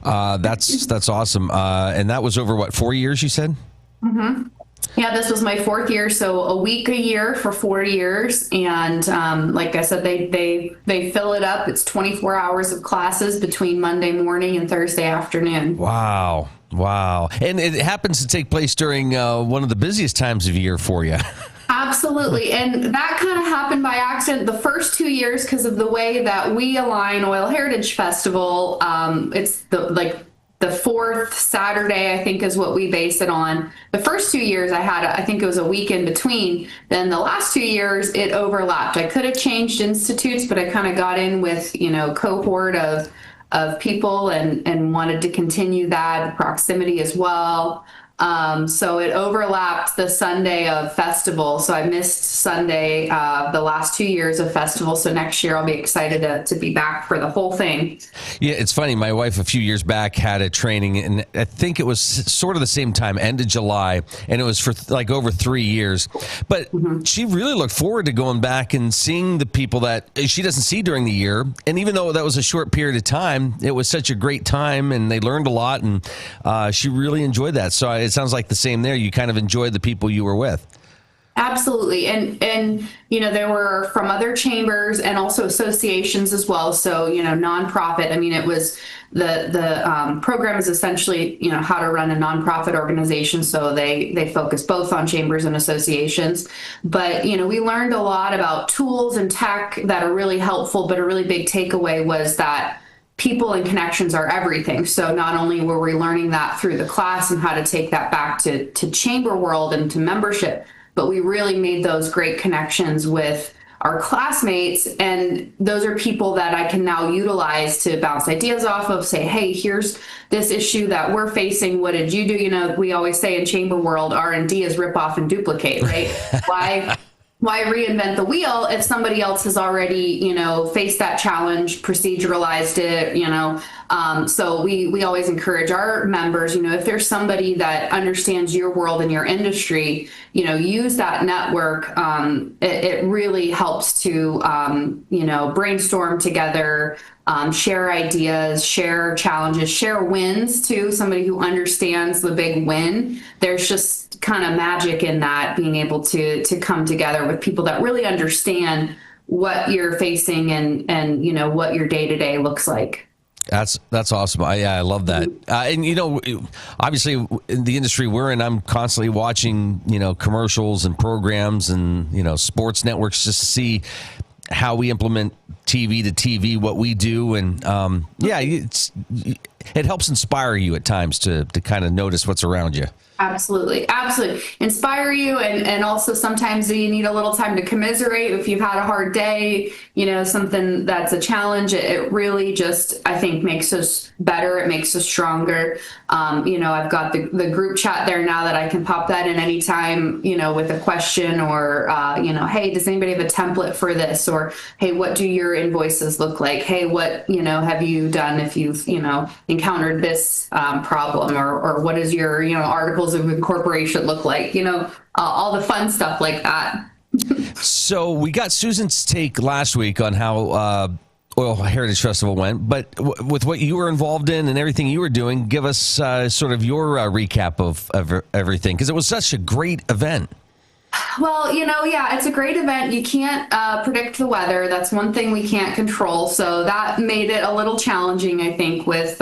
That's awesome. And that was over, 4 years, you said? Mm-hmm. Yeah, this was my fourth year, so a week a year for 4 years. And like I said, they fill it up. It's 24 hours of classes between Monday morning and Thursday afternoon. Wow. And it happens to take place during one of the busiest times of year for you. Absolutely. And that kind of happened by accident the first 2 years because of the way that we align Oil Heritage Festival. It's the fourth Saturday, I think, is what we base it on. The first 2 years I think it was a week in between. Then the last 2 years it overlapped. I could have changed institutes, but I kind of got in with, cohort of people and wanted to continue that proximity as well. So it overlapped the Sunday of festival. So I missed Sunday the last 2 years of festival. So next year I'll be excited to be back for the whole thing. Yeah, it's funny. My wife a few years back had a training, and I think it was sort of the same time, end of July, and it was for like over 3 years. But she really looked forward to going back and seeing the people that she doesn't see during the year. And even though that was a short period of time, it was such a great time, and they learned a lot, and she really enjoyed that. So it sounds like the same there. You kind of enjoyed the people you were with. Absolutely. And you know, there were from other chambers and also associations as well. So, you know, nonprofit. I mean, it was the program is essentially, you know, how to run a nonprofit organization. So they focus both on chambers and associations. But, you know, we learned a lot about tools and tech that are really helpful, but a really big takeaway was that people and connections are everything. So not only were we learning that through the class and how to take that back to chamber world and to membership, but we really made those great connections with our classmates. And those are people that I can now utilize to bounce ideas off of, say, hey, here's this issue that we're facing. What did you do? You know, we always say in chamber world, R&D is rip off and duplicate, right? Why reinvent the wheel if somebody else has already, you know, faced that challenge, proceduralized it, you know? So we always encourage our members, you know, if there's somebody that understands your world and your industry, you know, use that network. It really helps to, you know, brainstorm together, share ideas, share challenges, share wins too. Somebody who understands the big win. There's just kind of magic in that, being able to come together with people that really understand what you're facing and you know, what your day-to-day looks like. That's awesome. I love that. And, you know, obviously in the industry we're in, I'm constantly watching, you know, commercials and programs and, you know, sports networks just to see how we implement TV to TV, what we do. And, it helps inspire you at times to kind of notice what's around you. Absolutely. Inspire you. And also sometimes you need a little time to commiserate if you've had a hard day, you know, something that's a challenge. It really just, I think, makes us better. It makes us stronger. You know, I've got the group chat there now that I can pop that in anytime, you know, with a question or, you know, hey, does anybody have a template for this? Or, hey, what do your invoices look like? Hey, what, you know, have you done if you've, you know, encountered this problem, or what is your, you know, articles of incorporation look like, you know, all the fun stuff like that. So we got Susan's take last week on how Oil Heritage Festival went, but with what you were involved in and everything you were doing, give us sort of your recap of everything, because it was such a great event. Well, you know, yeah, it's a great event. You can't predict the weather. That's one thing we can't control. So that made it a little challenging, I think, with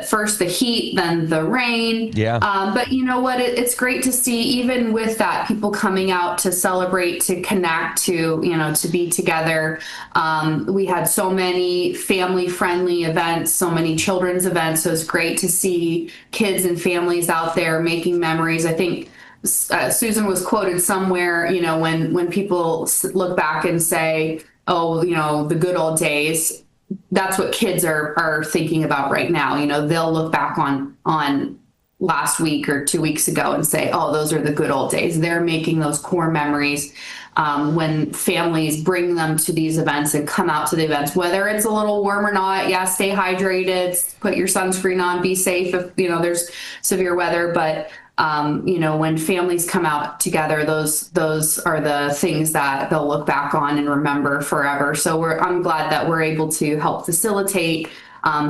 first the heat, then the rain. Yeah. But you know what? It's great to see, even with that, people coming out to celebrate, to connect, to, you know, to be together. We had so many family-friendly events, so many children's events. So it's great to see kids and families out there making memories. I think Susan was quoted somewhere, you know, when people look back and say, oh, you know, the good old days, that's what kids are thinking about right now. You know, they'll look back on last week or 2 weeks ago and say, oh, those are the good old days. They're making those core memories when families bring them to these events and come out to the events, whether it's a little warm or not. Yeah, stay hydrated, put your sunscreen on, be safe if, you know, there's severe weather. But you know, when families come out together, those are the things that they'll look back on and remember forever. So I'm glad that we're able to help facilitate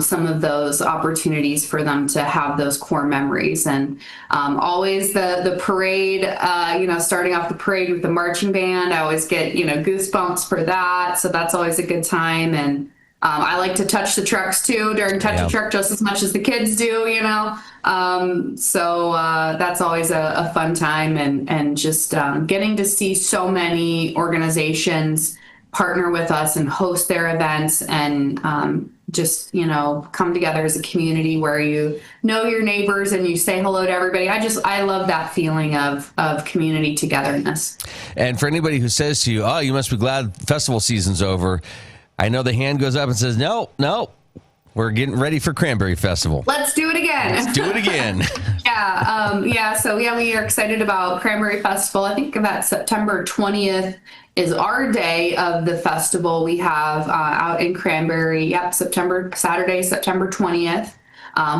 some of those opportunities for them to have those core memories. And always the parade, you know, starting off the parade with the marching band, I always get, you know, goosebumps for that. So that's always a good time. And I like to touch the trucks too during Touch a Truck just as much as the kids do, you know. So that's always a fun time, and just getting to see so many organizations partner with us and host their events, and just, you know, come together as a community where you know your neighbors and you say hello to everybody. I love that feeling of community togetherness. And for anybody who says to you, oh, you must be glad festival season's over, I know the hand goes up and says, no, we're getting ready for Cranberry Festival. Let's do it again. Let's do it again. Yeah, We are excited about Cranberry Festival. I think that September 20th is our day of the festival we have out in Cranberry. Yep, Saturday, September 20th.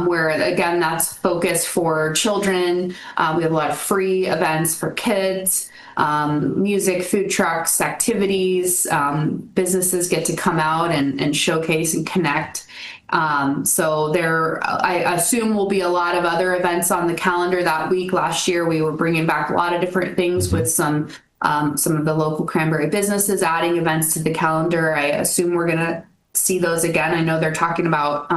Where again, that's focused for children. We have a lot of free events for kids, music, food trucks, activities. Businesses get to come out and showcase and connect. So there, I assume, will be a lot of other events on the calendar that week. Last year, we were bringing back a lot of different things with some of the local Cranberry businesses adding events to the calendar. I assume we're going to see those again. I know they're talking about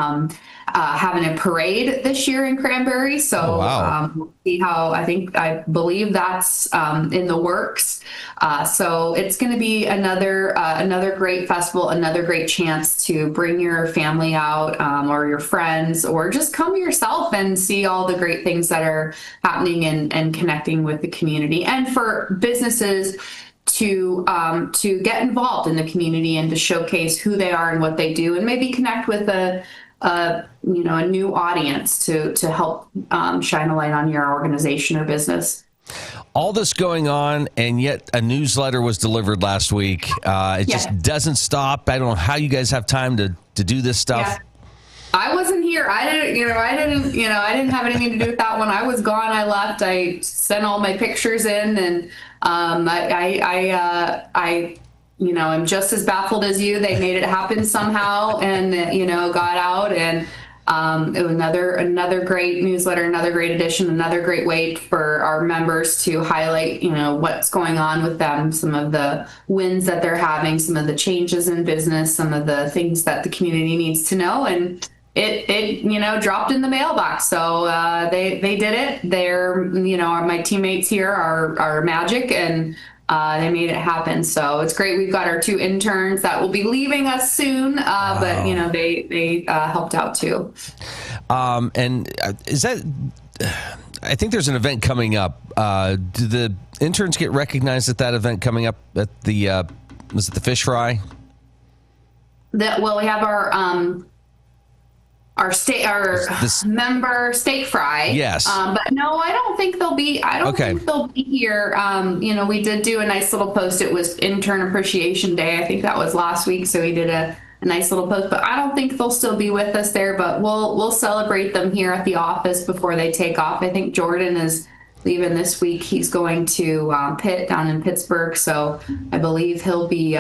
having a parade this year in Cranberry. So we'll see how, I believe that's in the works. So it's going to be another great festival, another great chance to bring your family out or your friends, or just come yourself and see all the great things that are happening and connecting with the community, and for businesses to get involved in the community and to showcase who they are and what they do, and maybe connect with a new audience to help shine a light on your organization or business. All this going on, and yet a newsletter was delivered last week. It just doesn't stop. I don't know how you guys have time to do this stuff. Yeah. I wasn't here. I didn't have anything to do with that one. I was gone. I left. I sent all my pictures in, and I'm just as baffled as you. They made it happen somehow, and got out, and it was another great newsletter, another great edition, another great way for our members to highlight what's going on with them, some of the wins that they're having, some of the changes in business, some of the things that the community needs to know, and it dropped in the mailbox. So they did it. They're my teammates here are magic, and they made it happen. So it's great. We've got our 2 interns that will be leaving us soon, but they helped out too. And is that? I think there's an event coming up. Do the interns get recognized at that event coming up at the? Was it the fish fry? We have our member steak fry. Yes. But no, I don't think they'll be. I don't think they'll be here. We did do a nice little post. It was Intern Appreciation Day. I think that was last week. So we did a nice little post. But I don't think they'll still be with us there. But we'll celebrate them here at the office before they take off. I think Jordan is leaving this week. He's going to Pitt down in Pittsburgh. So I believe he'll be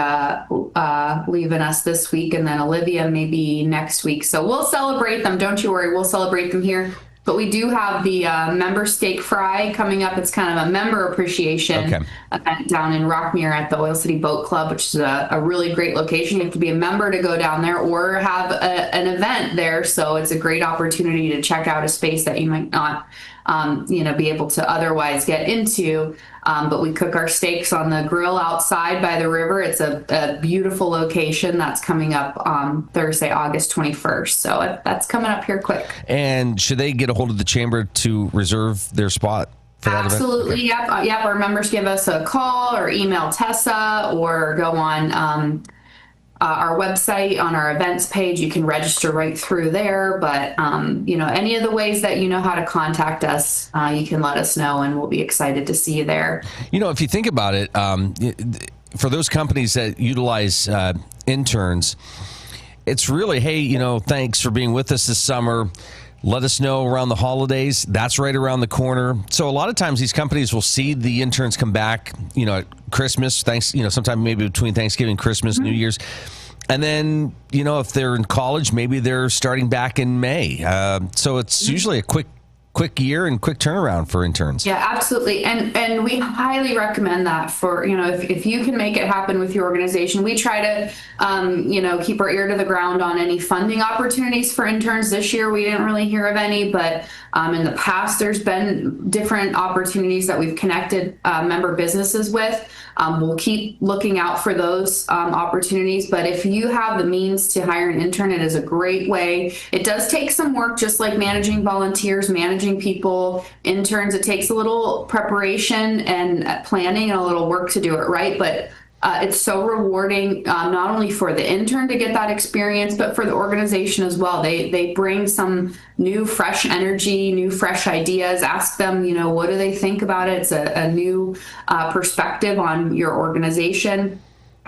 leaving us this week, and then Olivia maybe next week. So we'll celebrate them. Don't you worry. We'll celebrate them here. But we do have the member steak fry coming up. It's kind of a member appreciation event down in Rockmere at the Oil City Boat Club, which is a really great location. You have to be a member to go down there or have an event there. So it's a great opportunity to check out a space that you might not be able to otherwise get into. But we cook our steaks on the grill outside by the river. It's a beautiful location that's coming up Thursday, August 21st. So that's coming up here quick. And should they get a hold of the chamber to reserve their spot for that event? Absolutely. Yep. Our members give us a call or email Tessa, or go on our website on our events page. You can register right through there. But, any of the ways that you know how to contact us, you can let us know, and we'll be excited to see you there. If you think about it, for those companies that utilize interns, it's really, hey, thanks for being with us this summer. Let us know around the holidays. That's right around the corner. So a lot of times these companies will see the interns come back, at Christmas, sometime maybe between Thanksgiving, Christmas, New Year's. And then, if they're in college, maybe they're starting back in May. So it's usually a quick year and quick turnaround for interns. Yeah, absolutely. And we highly recommend that for, if you can make it happen with your organization. We try to, keep our ear to the ground on any funding opportunities for interns. This year, we didn't really hear of any, but in the past, there's been different opportunities that we've connected member businesses with. We'll keep looking out for those opportunities. But if you have the means to hire an intern, it is a great way. It does take some work, just like managing volunteers, managing people, interns. It takes a little preparation and planning and a little work to do it right. But it's so rewarding, not only for the intern to get that experience, but for the organization as well. They bring some new, fresh energy, new, fresh ideas. Ask them, what do they think about it? It's a new perspective on your organization.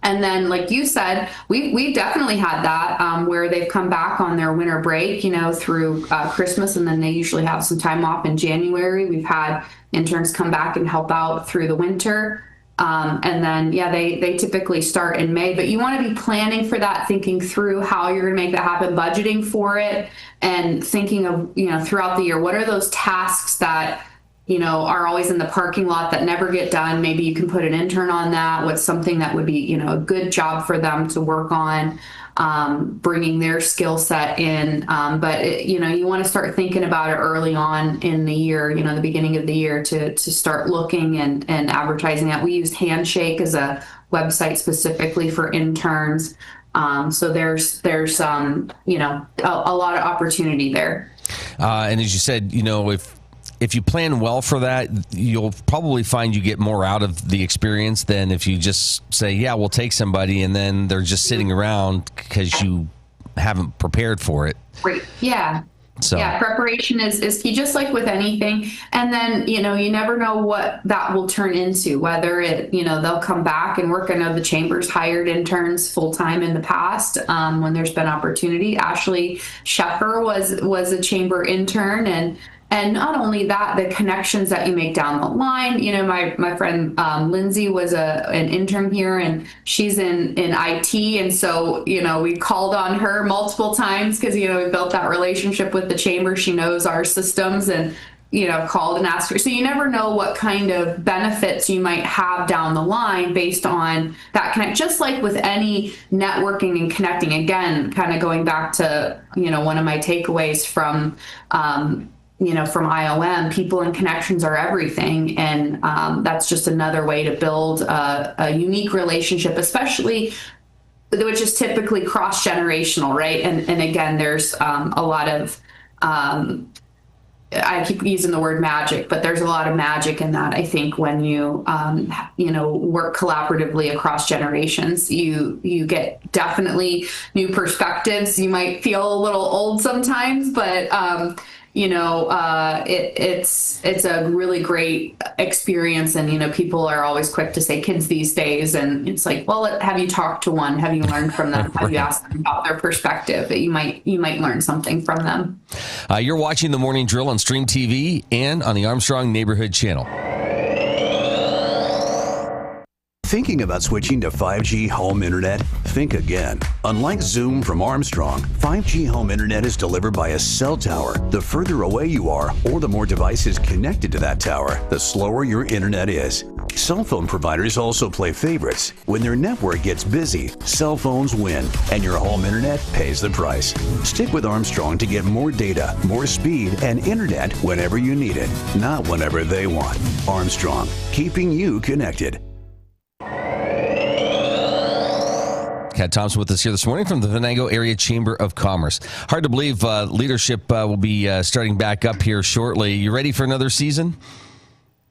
And then, like you said, we definitely had that where they've come back on their winter break, through Christmas, and then they usually have some time off in January. We've had interns come back and help out through the winter. And then, they typically start in May, but you want to be planning for that, thinking through how you're going to make that happen, budgeting for it, and thinking of, throughout the year, what are those tasks that, are always in the parking lot that never get done. Maybe you can put an intern on that. What's something that would be, a good job for them to work on, bringing their skill set in. But you want to start thinking about it early on in the year, the beginning of the year to start looking and advertising that. We used Handshake as a website specifically for interns. So there's a lot of opportunity there. And as you said, if you plan well for that, you'll probably find you get more out of the experience than if you just say, yeah, we'll take somebody, and then they're just sitting around because you haven't prepared for it. Great. Yeah. So. Yeah, preparation is key, just like with anything. And then, you never know what that will turn into, whether it, they'll come back and work. I know the Chamber's hired interns full-time in the past when there's been opportunity. Ashley Sheffer was a Chamber intern, and not only that, the connections that you make down the line. My friend Lindsay was an intern here, and she's in IT. And so, we called on her multiple times because, we built that relationship with the Chamber. She knows our systems and, called and asked her. So you never know what kind of benefits you might have down the line based on that connect. Just like with any networking and connecting, again, kind of going back to, one of my takeaways from from IOM, people and connections are everything. And that's just another way to build a unique relationship, especially which is typically cross-generational, right? And again, there's a lot of, I keep using the word magic, but there's a lot of magic in that. I think when you, work collaboratively across generations, you get definitely new perspectives. You might feel a little old sometimes, but it's a really great experience. And, people are always quick to say kids these days. And it's like, well, have you talked to one? Have you learned from them? Have you asked them about their perspective? You might learn something from them. You're watching The Morning Drill on Stream TV and on the Armstrong Neighborhood Channel. Thinking about switching to 5G home internet? Think again. Unlike Zoom from Armstrong, 5G home internet is delivered by a cell tower. The further away you are, or the more devices connected to that tower, the slower your internet is. Cell phone providers also play favorites. When their network gets busy, cell phones win, and your home internet pays the price. Stick with Armstrong to get more data, more speed, and internet whenever you need it, not whenever they want. Armstrong, keeping you connected. Kat Thompson with us here this morning from the Venango Area Chamber of Commerce. Hard to believe leadership will be starting back up here shortly. You ready for another season?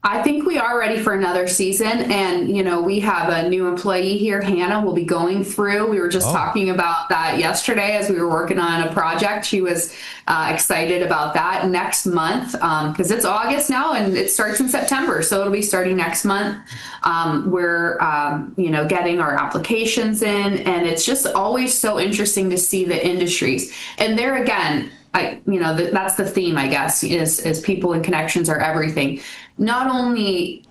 I think we are ready for another season. And, we have a new employee here, Hannah, will be going through. We were just talking about that yesterday as we were working on a project. She was excited about that next month because it's August now and it starts in September. So it'll be starting next month. We're, getting our applications in, and it's just always so interesting to see the industries. And there again, that's the theme, I guess, is people and connections are everything. Not only,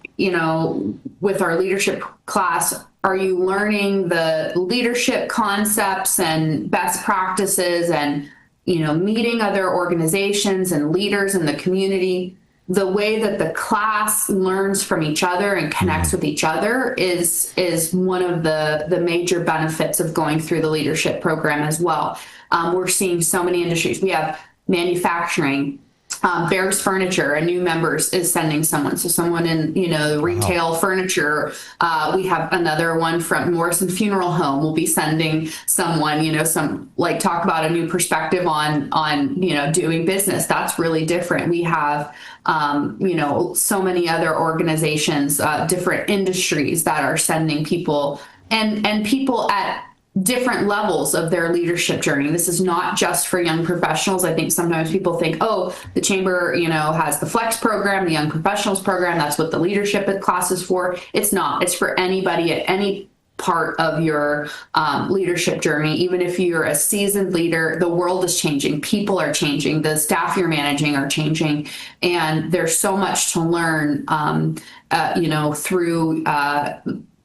with our leadership class, are you learning the leadership concepts and best practices and, meeting other organizations and leaders in the community. The way that the class learns from each other and connects with each other is one of the major benefits of going through the leadership program as well. We're seeing so many industries. We have manufacturing, Bears Furniture, a new member is sending someone. So someone in, retail furniture. We have another one from Morrison Funeral Home will be sending someone, talk about a new perspective on, doing business. That's really different. We have, so many other organizations, different industries that are sending people and people at different levels of their leadership journey. This is not just for young professionals. I think sometimes people think, oh, the chamber, has the flex program, the young professionals program. That's what the leadership class is for. It's not. It's for anybody at any part of your leadership journey. Even if you're a seasoned leader, the world is changing. People are changing. The staff you're managing are changing. And there's so much to learn, through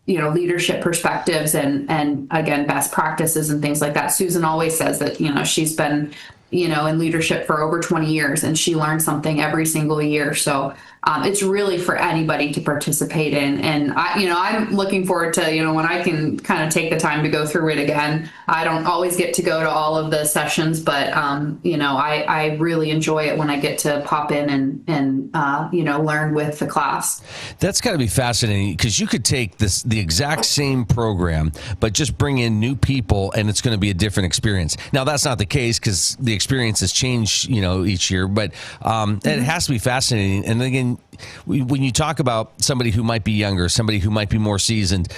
leadership perspectives and again, best practices and things like that. Susan always says that, she's been, in leadership for over 20 years and she learns something every single year. So it's really for anybody to participate in. And I'm looking forward to, when I can kind of take the time to go through it again. I don't always get to go to all of the sessions, but, I really enjoy it when I get to pop in and learn with the class. That's got to be fascinating because you could take the exact same program, but just bring in new people and it's going to be a different experience. Now, that's not the case because the experiences change, each year, but it has to be fascinating. And again, when you talk about somebody who might be younger, somebody who might be more seasoned,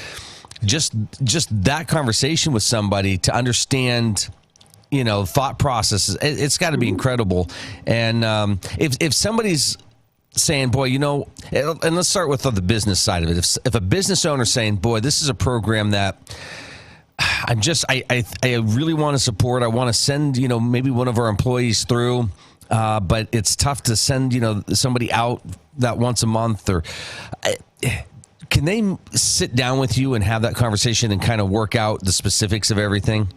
just that conversation with somebody to understand, thought processes, it's got to be incredible. And if somebody's saying, boy, and let's start with the business side of it. If a business owner is saying, boy, this is a program that I really want to support. I want to send, maybe one of our employees through, but it's tough to send, somebody out that once a month, or can they sit down with you and have that conversation and kind of work out the specifics of everything?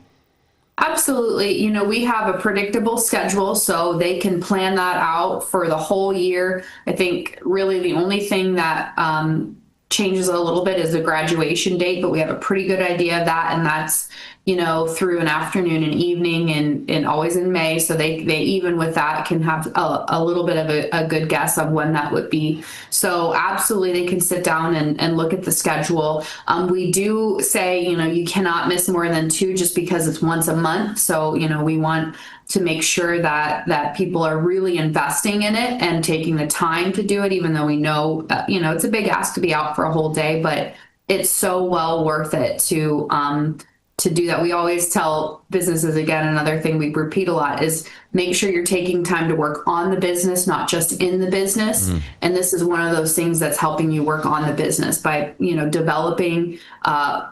Absolutely. We have a predictable schedule, so they can plan that out for the whole year. I think really the only thing that changes a little bit is the graduation date, but we have a pretty good idea of that, and that's through an afternoon and evening and always in May, so they even with that can have a little bit of a good guess of when that would be. So absolutely they can sit down and look at the schedule. We do say you cannot miss more than 2 just because it's once a month, so we want to make sure that people are really investing in it and taking the time to do it, even though we know it's a big ask to be out for a whole day, but it's so well worth it to do that. We always tell businesses, again, another thing we repeat a lot is make sure you're taking time to work on the business, not just in the business. Mm-hmm. And this is one of those things that's helping you work on the business by, developing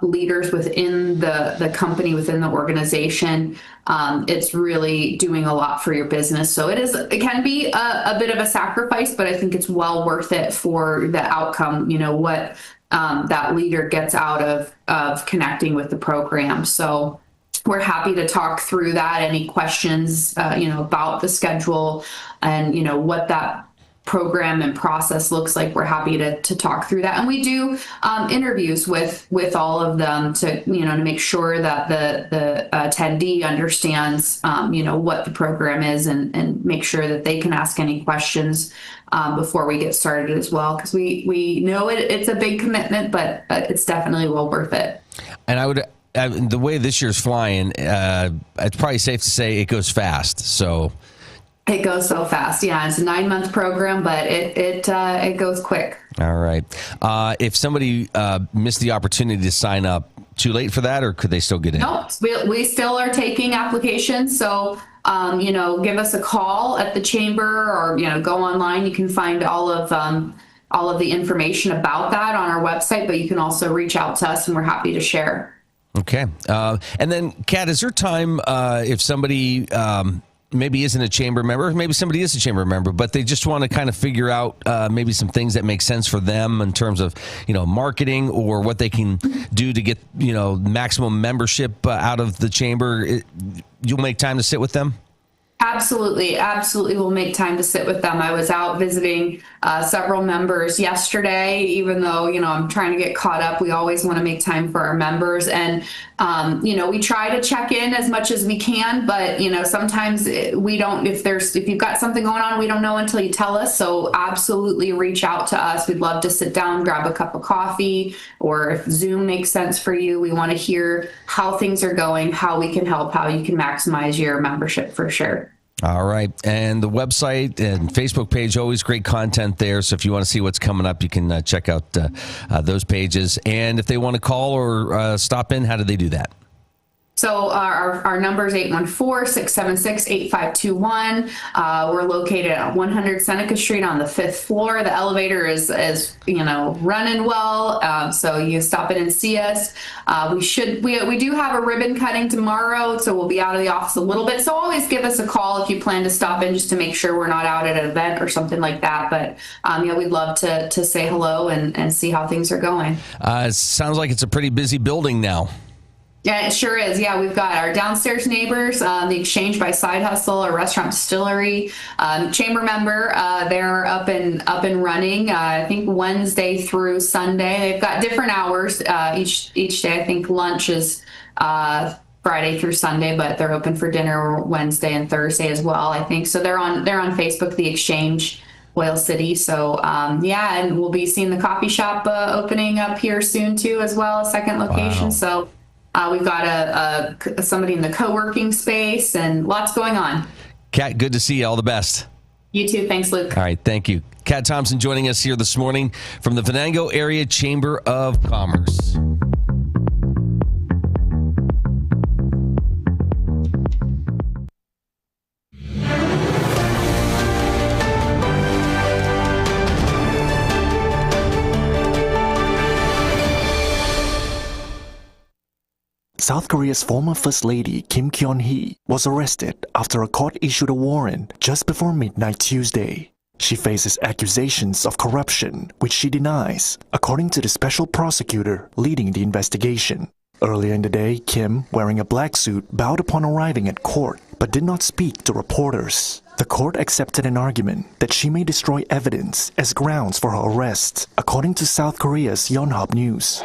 leaders within the company, within the organization. It's really doing a lot for your business. So it can be a bit of a sacrifice, but I think it's well worth it for the outcome, what that leader gets out of connecting with the program. So we're happy to talk through that. Any questions, about the schedule and, what that program and process looks like, we're happy to talk through that. And we do interviews with all of them to, to make sure that the attendee understands, what the program is and make sure that they can ask any questions before we get started as well. Because we know it's a big commitment, but it's definitely well worth it. And the way this year's flying, it's probably safe to say it goes fast. So it goes so fast. Yeah, it's a 9-month program, but it goes quick. All right. If somebody missed the opportunity to sign up, too late for that, or could they still get in? No, we still are taking applications. So, give us a call at the chamber or, go online. You can find all of the information about that on our website, but you can also reach out to us and we're happy to share. Okay. And then, Kat, is there time if somebody maybe isn't a chamber member, maybe somebody is a chamber member, but they just want to kind of figure out maybe some things that make sense for them in terms of, marketing or what they can do to get, maximum membership out of the chamber? You'll make time to sit with them? Absolutely. We'll make time to sit with them. I was out visiting several members yesterday, even though, I'm trying to get caught up. We always want to make time for our members. And, we try to check in as much as we can, but, sometimes we don't, if you've got something going on, we don't know until you tell us. So absolutely reach out to us. We'd love to sit down, grab a cup of coffee, or if Zoom makes sense for you, we want to hear how things are going, how we can help, how you can maximize your membership for sure. All right. And the website and Facebook page, always great content there. So if you want to see what's coming up, you can check out those pages. And if they want to call or stop in, how do they do that? So our number is 814-676-8521. We're located at 100 Seneca Street on the 5th floor. The elevator is running well. So you stop in and see us. We do have a ribbon cutting tomorrow, so we'll be out of the office a little bit. So always give us a call if you plan to stop in, just to make sure we're not out at an event or something like that. But we'd love to say hello and see how things are going. It sounds like it's a pretty busy building now. Yeah, it sure is. Yeah, we've got our downstairs neighbors, the Exchange by Side Hustle, our restaurant distillery, chamber member. They're up and running. I think Wednesday through Sunday. They've got different hours each day. I think lunch is Friday through Sunday, but they're open for dinner Wednesday and Thursday as well, I think. So they're on Facebook, the Exchange, Oil City. So and we'll be seeing the coffee shop opening up here soon too, as well, a second location. Wow. So. We've got somebody in the co-working space and lots going on. Kat, good to see you. All the best. You too. Thanks, Luke. All right. Thank you. Kat Thompson joining us here this morning from the Venango Area Chamber of Commerce. South Korea's former First Lady Kim Kyun-hee was arrested after a court issued a warrant just before midnight Tuesday. She faces accusations of corruption, which she denies, according to the special prosecutor leading the investigation. Earlier in the day, Kim, wearing a black suit, bowed upon arriving at court, but did not speak to reporters. The court accepted an argument that she may destroy evidence as grounds for her arrest, according to South Korea's Yonhap News.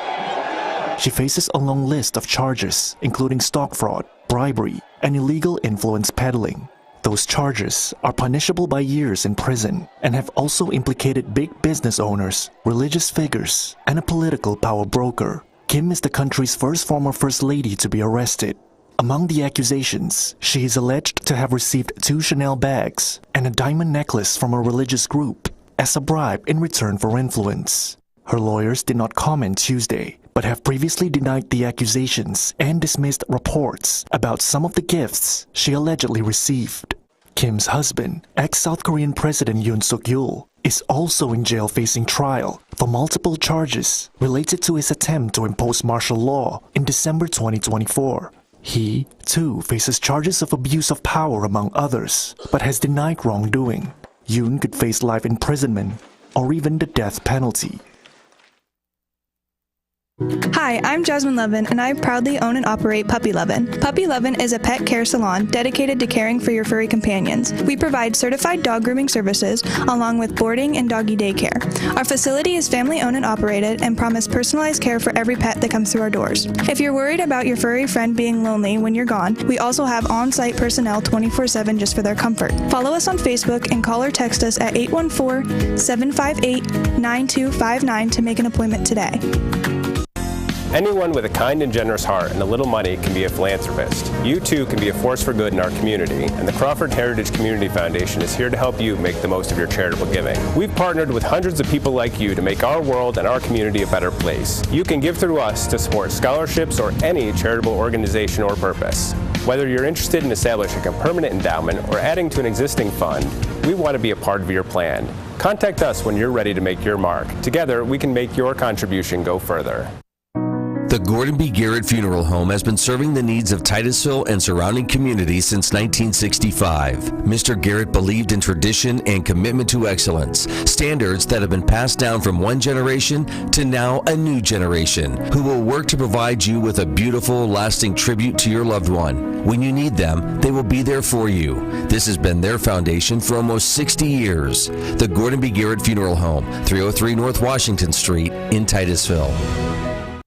She faces a long list of charges, including stock fraud, bribery, and illegal influence peddling. Those charges are punishable by years in prison and have also implicated big business owners, religious figures, and a political power broker. Kim is the country's first former First Lady to be arrested. Among the accusations, she is alleged to have received 2 Chanel bags and a diamond necklace from a religious group as a bribe in return for influence. Her lawyers did not comment Tuesday, but have previously denied the accusations and dismissed reports about some of the gifts she allegedly received. Kim's husband, ex-South Korean President Yoon Suk-yeol, is also in jail facing trial for multiple charges related to his attempt to impose martial law in December 2024. He, too, faces charges of abuse of power among others, but has denied wrongdoing. Yoon could face life imprisonment or even the death penalty. Hi, I'm Jasmine Levin, and I proudly own and operate Puppy Lovin'. Puppy Lovin' is a pet care salon dedicated to caring for your furry companions. We provide certified dog grooming services, along with boarding and doggy daycare. Our facility is family-owned and operated and promise personalized care for every pet that comes through our doors. If you're worried about your furry friend being lonely when you're gone, we also have on-site personnel 24/7 just for their comfort. Follow us on Facebook and call or text us at 814-758-9259 to make an appointment today. Anyone with a kind and generous heart and a little money can be a philanthropist. You too can be a force for good in our community, and the Crawford Heritage Community Foundation is here to help you make the most of your charitable giving. We've partnered with hundreds of people like you to make our world and our community a better place. You can give through us to support scholarships or any charitable organization or purpose. Whether you're interested in establishing a permanent endowment or adding to an existing fund, we want to be a part of your plan. Contact us when you're ready to make your mark. Together, we can make your contribution go further. The Gordon B. Garrett Funeral Home has been serving the needs of Titusville and surrounding communities since 1965. Mr. Garrett believed in tradition and commitment to excellence, standards that have been passed down from one generation to now a new generation, who will work to provide you with a beautiful, lasting tribute to your loved one. When you need them, they will be there for you. This has been their foundation for almost 60 years. The Gordon B. Garrett Funeral Home, 303 North Washington Street in Titusville.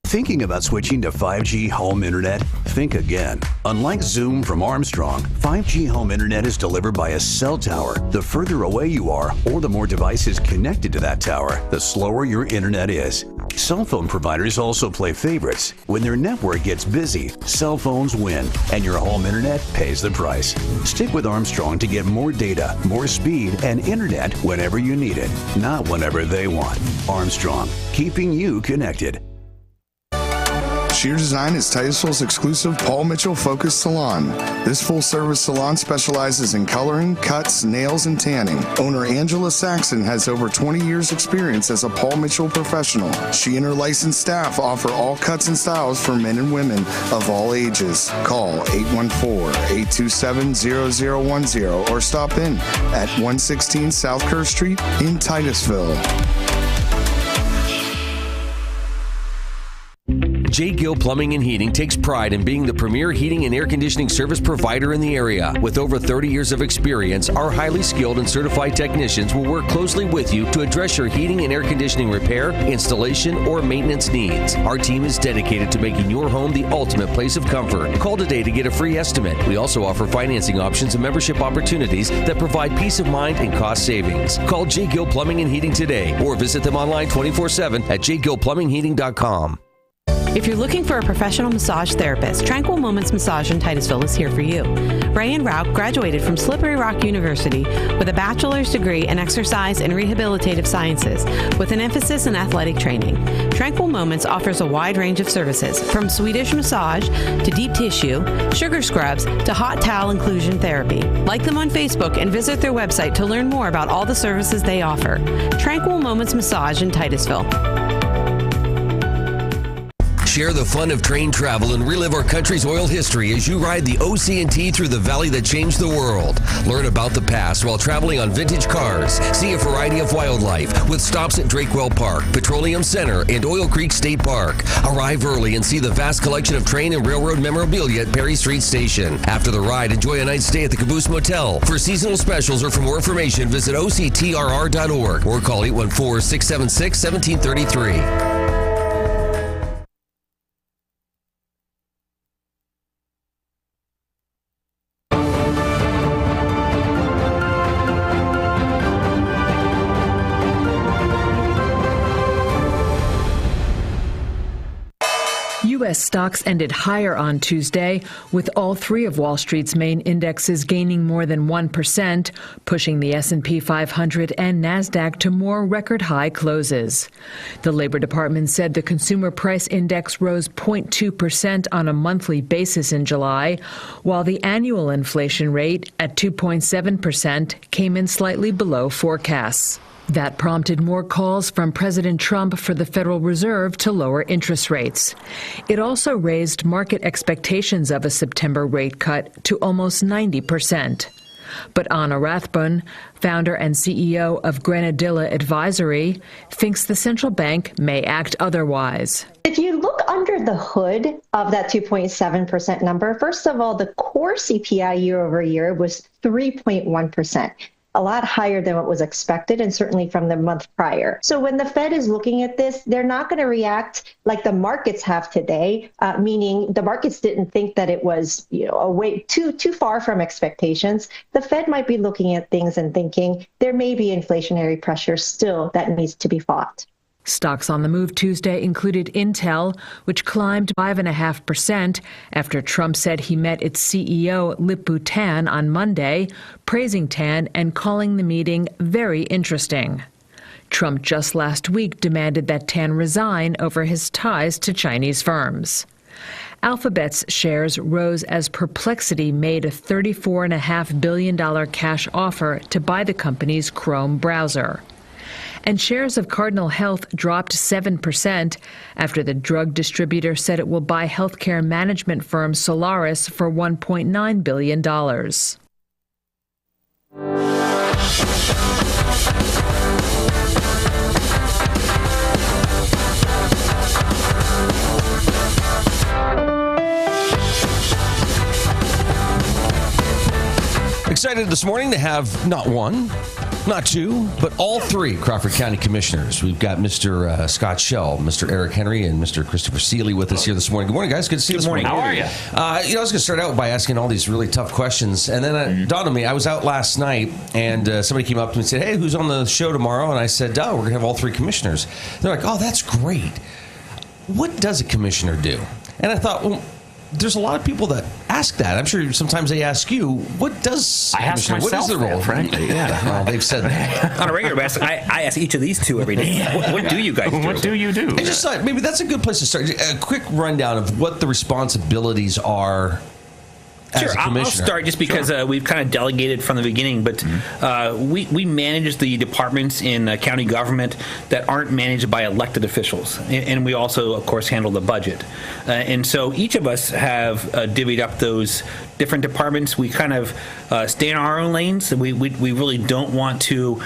Thinking about switching to 5G home internet? Think again. Unlike Zoom from Armstrong, 5G home internet is delivered by a cell tower. The further away you are, or the more devices connected to that tower, the slower your internet is. Cell phone providers also play favorites. When their network gets busy, cell phones win, and your home internet pays the price. Stick with Armstrong to get more data, more speed, and internet whenever you need it, not whenever they want. Armstrong, keeping you connected. Sheer Design is Titusville's exclusive Paul Mitchell focused salon. This full-service salon specializes in coloring, cuts, nails, and tanning. Owner Angela Saxon has over 20 years experience as a Paul Mitchell professional. She and her licensed staff offer all cuts and styles for men and women of all ages. Call 814-827-0010 or stop in at 116 South Kerr Street in Titusville. J. Gill Plumbing and Heating takes pride in being the premier heating and air conditioning service provider in the area. With over 30 years of experience, our highly skilled and certified technicians will work closely with you to address your heating and air conditioning repair, installation, or maintenance needs. Our team is dedicated to making your home the ultimate place of comfort. Call today to get a free estimate. We also offer financing options and membership opportunities that provide peace of mind and cost savings. Call J. Gill Plumbing and Heating today or visit them online 24/7 at jgillplumbingheating.com. If you're looking for a professional massage therapist, Tranquil Moments Massage in Titusville is here for you. Ray and Rauch graduated from Slippery Rock University with a bachelor's degree in exercise and rehabilitative sciences with an emphasis in athletic training. Tranquil Moments offers a wide range of services from Swedish massage to deep tissue, sugar scrubs to hot towel inclusion therapy. Like them on Facebook and visit their website to learn more about all the services they offer. Tranquil Moments Massage in Titusville. Share the fun of train travel and relive our country's oil history as you ride the OC&T through the valley that changed the world. Learn about the past while traveling on vintage cars. See a variety of wildlife with stops at Drakewell Park, Petroleum Center, and Oil Creek State Park. Arrive early and see the vast collection of train and railroad memorabilia at Perry Street Station. After the ride, enjoy a night stay at the Caboose Motel. For seasonal specials or for more information, visit octrr.org or call 814-676-1733. U.S. stocks ended higher on Tuesday, with all three of Wall Street's main indexes gaining more than 1%, pushing the S&P 500 and NASDAQ to more record-high closes. The Labor Department said the Consumer Price Index rose 0.2% on a monthly basis in July, while the annual inflation rate at 2.7% came in slightly below forecasts. That prompted more calls from President Trump for the Federal Reserve to lower interest rates. It also raised market expectations of a September rate cut to almost 90%. But Anna Rathbun, founder and CEO of Granadilla Advisory, thinks the central bank may act otherwise. If you look under the hood of that 2.7% number, first of all, the core CPI year over year was 3.1%. A lot higher than what was expected, and certainly from the month prior. So when the Fed is looking at this, they're not going to react like the markets have today, meaning the markets didn't think that it was, way too far from expectations. The Fed might be looking at things and thinking there may be inflationary pressure still that needs to be fought. Stocks on the move Tuesday included Intel, which climbed 5.5% after Trump said he met its CEO Lip-Bu Tan on Monday, praising Tan and calling the meeting very interesting. Trump just last week demanded that Tan resign over his ties to Chinese firms. Alphabet's shares rose as Perplexity made a $34.5 billion cash offer to buy the company's Chrome browser. And shares of Cardinal Health dropped 7% after the drug distributor said it will buy healthcare management firm Solaris for $1.9 billion. Excited this morning to have not one, Not two, but all three Crawford County Commissioners. We've got Mr. Scott Schell, Mr. Eric Henry, and Mr. Christopher Seeley with us here this morning. Good morning, guys. Good to see you this morning. How are you? I was going to start out by asking all these really tough questions, and then it dawned on me. I was out last night, and somebody came up to me and said, "Hey, who's on the show tomorrow?" And I said, "Oh, we're going to have all three commissioners." They're like, "Oh, that's great. What does a commissioner do?" And I thought, well, there's a lot of people that ask that. I'm sure sometimes they ask you, what does I ask myself what is the role? that, frankly, yeah. Well, they've said that. On a regular basis, I ask each of these two every day. What do you guys do? What do you do? I just thought maybe that's a good place to start. A quick rundown of what the responsibilities are as Sure, a commissioner. I'll start just because we've kind of delegated from the beginning, but we manage the departments in county government that aren't managed by elected officials. And we also, of course, handle the budget. And so each of us have divvied up those different departments. We kind of stay in our own lanes. We really don't want to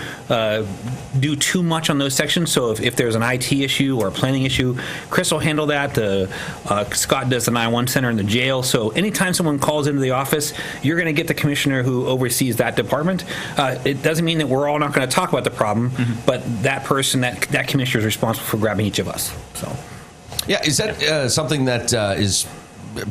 do too much on those sections. So if there's an IT issue or a planning issue, Chris will handle that. Scott does the 911 center in the jail. So anytime someone calls into the office, you're going to get the commissioner who oversees that department. It doesn't mean that we're all not going to talk about the problem, but that person, that commissioner is responsible for grabbing each of us. So, yeah, is that something that is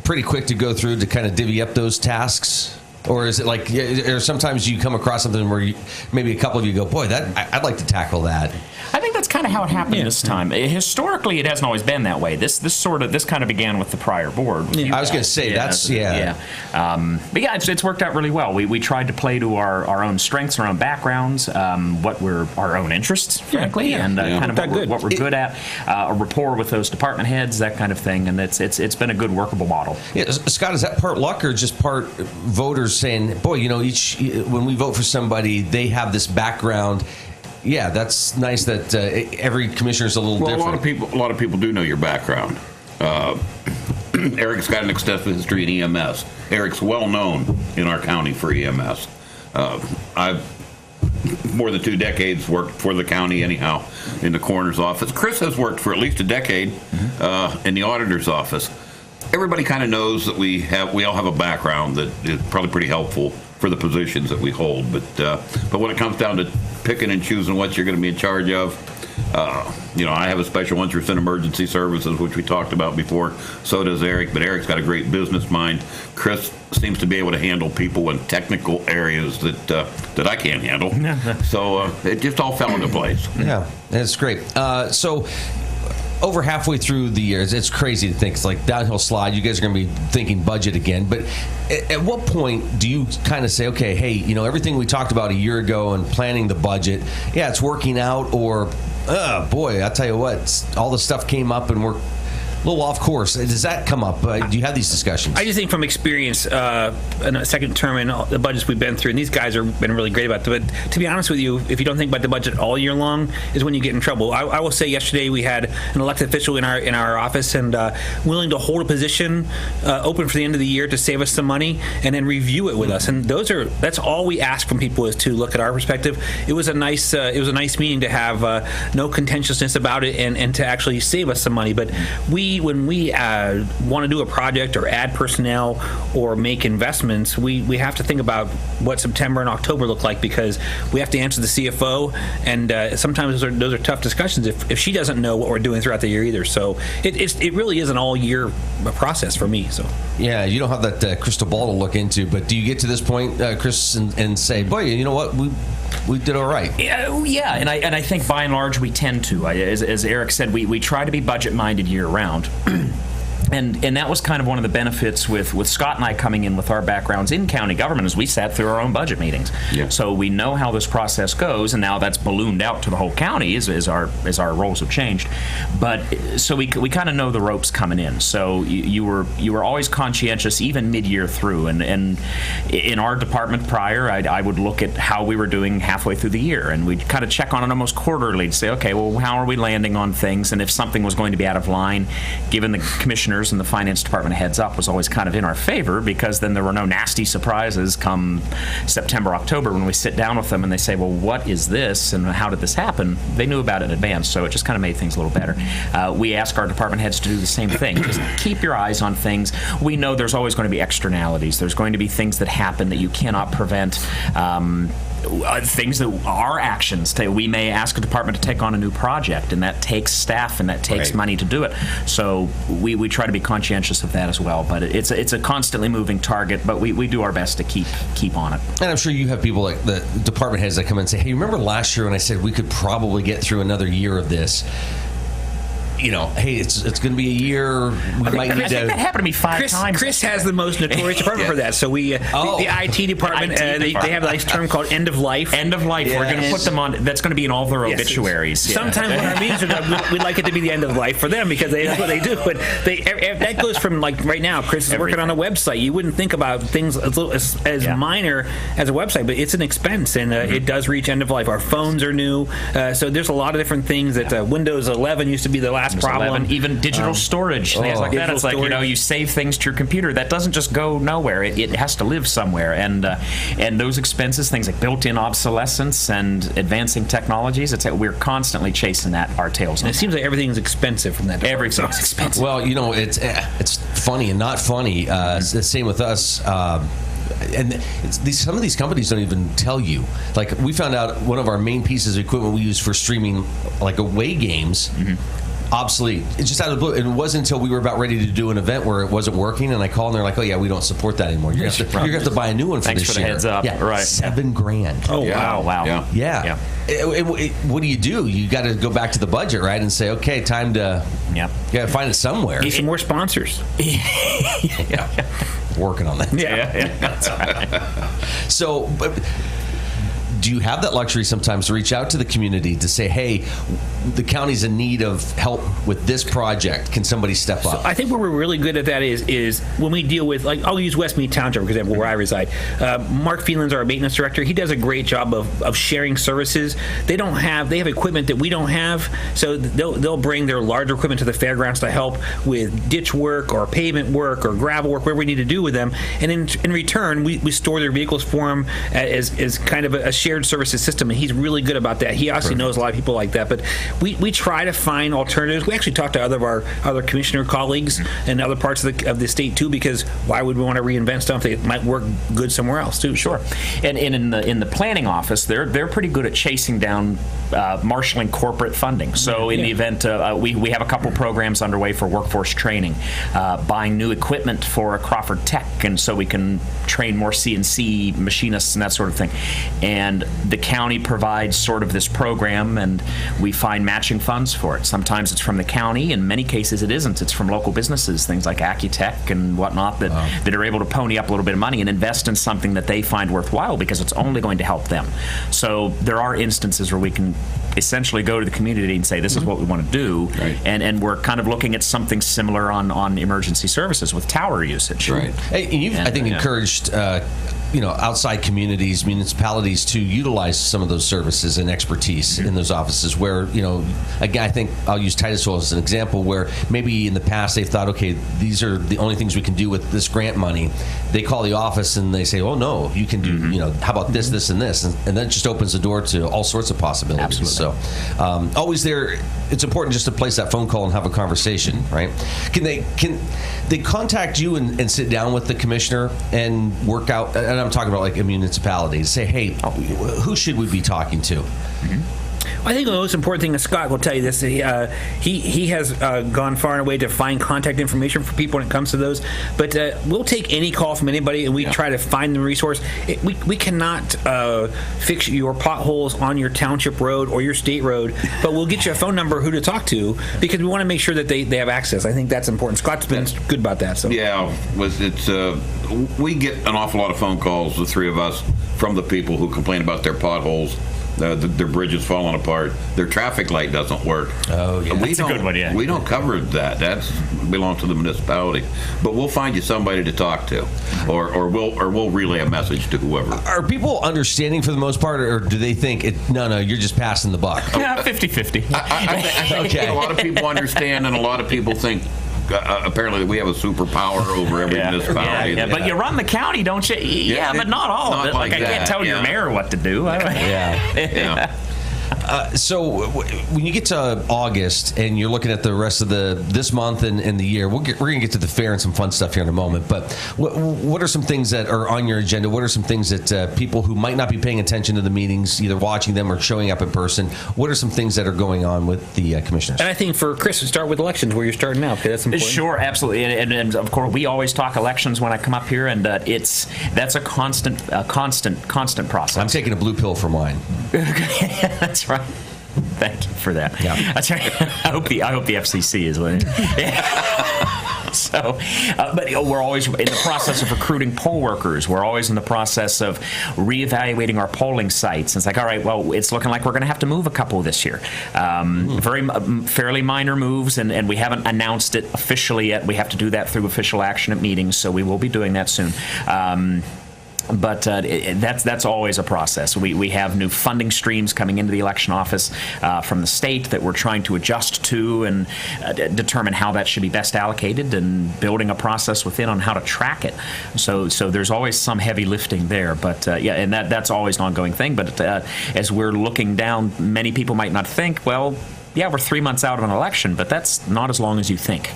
pretty quick to go through to kind of divvy up those tasks? Or is it like, or sometimes you come across something where maybe a couple of you go, boy, I'd like to tackle that. I think that's kind of how it happened this time. Historically, it hasn't always been that way. This kind of began with the prior board. I was going to say but yeah, it's worked out really well. We tried to play to our own strengths, our own backgrounds, what were our own interests, frankly, and kind of what we're good at. A rapport with those department heads, that kind of thing, and it's been a good workable model. Yeah, Scott, is that part luck or just part voters saying, boy, when we vote for somebody, they have this background? Yeah, that's nice that every commissioner is a little different. A lot of people do know your background. Eric's got an extensive history in EMS. Eric's well known in our county for EMS. I've more than 2 decades worked for the county anyhow in the coroner's office. Chris has worked for at least a decade in the auditor's office. Everybody kind of knows that we all have a background that is probably pretty helpful for the positions that we hold. But when it comes down to picking and choosing what you're going to be in charge of, I have a special interest in emergency services, which we talked about before. So does Eric, but Eric's got a great business mind. Chris seems to be able to handle people in technical areas that I can't handle. So it just all fell into place. Yeah, that's great. So over halfway through the year, it's crazy to think it's like downhill slide. You guys are going to be thinking budget again. But at what point do you kind of say, okay, hey, everything we talked about a year ago and planning the budget, yeah, it's working out, or, boy, I'll tell you what, all the stuff came up and we're a little off course. Does that come up? Do you have these discussions? I just think from experience, in a second term and all the budgets we've been through, and these guys have been really great about it. But to be honest with you, if you don't think about the budget all year long, is when you get in trouble. I will say yesterday we had an elected official in our office and willing to hold a position open for the end of the year to save us some money and then review it with us. And that's all we ask from people, is to look at our perspective. It was a nice meeting to have no contentiousness about it and to actually save us some money. But when we want to do a project or add personnel or make investments, we have to think about what September and October look like, because we have to answer the CFO, and sometimes those are tough discussions if she doesn't know what we're doing throughout the year either. So it really is an all-year process for me. So yeah, you don't have that crystal ball to look into, but do you get to this point, Chris, and say, boy, you know what, we did all right? Yeah, and I think by and large we tend to. As Eric said, we try to be budget-minded year-round. And that was kind of one of the benefits with Scott and I coming in with our backgrounds in county government, as we sat through our own budget meetings. Yeah. So we know how this process goes, and now that's ballooned out to the whole county as our roles have changed. But so we kind of know the ropes coming in. So you were always conscientious even mid-year through, and in our department prior, I would look at how we were doing halfway through the year, and we'd kind of check on it almost quarterly to say, okay, well, how are we landing on things, and if something was going to be out of line, given the commissioners and the finance department heads up was always kind of in our favor, because then there were no nasty surprises come September, October when we sit down with them and they say, well, what is this and how did this happen? They knew about it in advance, so it just kind of made things a little better. We ask our department heads to do the same thing. Just keep your eyes on things. We know there's always going to be externalities. There's going to be things that happen that you cannot prevent. things that are actions. We may ask a department to take on a new project, and that takes staff and that takes money to do it. So we try to be conscientious of that as well. But it's a constantly moving target, but we do our best to keep on it. And I'm sure you have people like the department heads that come in and say, hey, remember last year when I said we could probably get through another year of this? Hey, it's going to be a year. We might need to. That happened to me 5 times. Chris has the most notorious department for that. So the IT department, they have a nice term called end of life. End of life. Yes. We're going to put them on. That's going to be in all their obituaries. Sometimes when our meetings are done, we'd like it to be the end of life for them because that's what they do. But that goes from like right now. Chris is working on a website. You wouldn't think about things as minor as a website, but it's an expense, and it does reach end of life. Our phones are new, so there's a lot of different things that Windows 11 used to be the last problem. 11, even digital storage, things like that. It's like, you save things to your computer. That doesn't just go nowhere. It has to live somewhere. And those expenses, things like built-in obsolescence and advancing technologies, we're constantly chasing our tails. And it seems like everything's expensive from that. Everything's expensive. Well, it's funny and not funny. It's the same with us. And some of these companies don't even tell you. Like, we found out one of our main pieces of equipment we use for streaming, like away games, obsolete. It's just out of the blue. And it wasn't until we were about ready to do an event where it wasn't working, and I called and they're like, "Oh yeah, we don't support that anymore. You're going to have to buy a new one for this year." Thanks for the heads up. Yeah, right. $7,000. Oh wow. Yeah. What do? You got to go back to the budget, right, and say, okay, time to you got to find it somewhere. Need some more sponsors. Yeah. Working on that. Yeah. That's right. So, do you have that luxury sometimes to reach out to the community to say, hey, the county's in need of help with this project. Can somebody step up? So I think where we're really good at that is when we deal with, like, I'll use Westmead Township, for example, where I reside. Mark Phelan's our maintenance director. He does a great job of sharing services. They have equipment that we don't have, so they'll bring their larger equipment to the fairgrounds to help with ditch work or pavement work or gravel work, whatever we need to do with them. And in return, we store their vehicles for them as kind of a shared services system, and he's really good about that. He obviously knows a lot of people like that, but we try to find alternatives. We actually talk to other commissioner colleagues in other parts of the state too, because why would we want to reinvent stuff that might work good somewhere else too? Sure. And in the planning office, they're pretty good at chasing down marshaling corporate funding. So in the event we have a couple programs underway for workforce training, buying new equipment for Crawford Tech, and so we can train more CNC machinists and that sort of thing. And the county provides sort of this program, and we find matching funds for it. Sometimes it's from the county. In many cases, it isn't. It's from local businesses, things like Accutech and whatnot, that are able to pony up a little bit of money and invest in something that they find worthwhile because it's only going to help them. So there are instances where we can essentially go to the community and say, this is what we want to do, and we're kind of looking at something similar on emergency services with tower usage. Right. Hey, you've, I think, encouraged outside communities, municipalities to utilize some of those services and expertise in those offices where, again, I think I'll use Titusville as an example where maybe in the past they've thought, okay, these are the only things we can do with this grant money. They call the office and they say, oh no, you can do, how about this, this, and this? And that just opens the door to all sorts of possibilities. Absolutely. So always there, it's important just to place that phone call and have a conversation, right? Can they contact you and sit down with the commissioner and work out, and I'm talking about like a municipality, say, hey, who should we be talking to? I think the most important thing, and Scott will tell you this, he has gone far and away to find contact information for people when it comes to those. But we'll take any call from anybody, and we try to find the resource. We cannot fix your potholes on your township road or your state road, but we'll get you a phone number who to talk to because we want to make sure that they have access. I think that's important. Scott's been good about that. So we get an awful lot of phone calls, the three of us, from the people who complain about their potholes. Their bridges falling apart. Their traffic light doesn't work. Oh, yeah. That's a good one, yeah. We don't cover that. That belongs to the municipality. But we'll find you somebody to talk to, or we'll relay a message to whoever. Are people understanding for the most part, or do they think, no, you're just passing the buck? Yeah, 50-50. I think a lot of people understand, and a lot of people think, apparently we have a superpower over every municipality. Yeah, but you run the county, don't you? Yeah, but not all of it. Like I can't tell your mayor what to do. So when you get to August and you're looking at the rest of this month and the year, we're going to get to the fair and some fun stuff here in a moment. But what are some things that are on your agenda? What are some things that people who might not be paying attention to the meetings, either watching them or showing up in person, what are some things that are going on with the commissioners? And I think for Chris, to start with elections, where you're starting now, because that's important. Sure, absolutely. And of course, we always talk elections when I come up here, and that's a constant process. I'm taking a blue pill for mine. That's right. Thank you for that. Yeah. That's right. I hope the FCC is winning. So, but we're always in the process of recruiting poll workers. We're always in the process of reevaluating our polling sites. It's like, all right, well, it's looking like we're going to have to move a couple this year. Fairly minor moves, and we haven't announced it officially yet. We have to do that through official action at meetings, so we will be doing that soon. But that's always a process. We have new funding streams coming into the election office from the state that we're trying to adjust to and determine how that should be best allocated, and building a process within on how to track it. So there's always some heavy lifting there. But and that's always an ongoing thing. But as we're looking down, many people might not think, well, yeah, we're 3 months out of an election, but that's not as long as you think.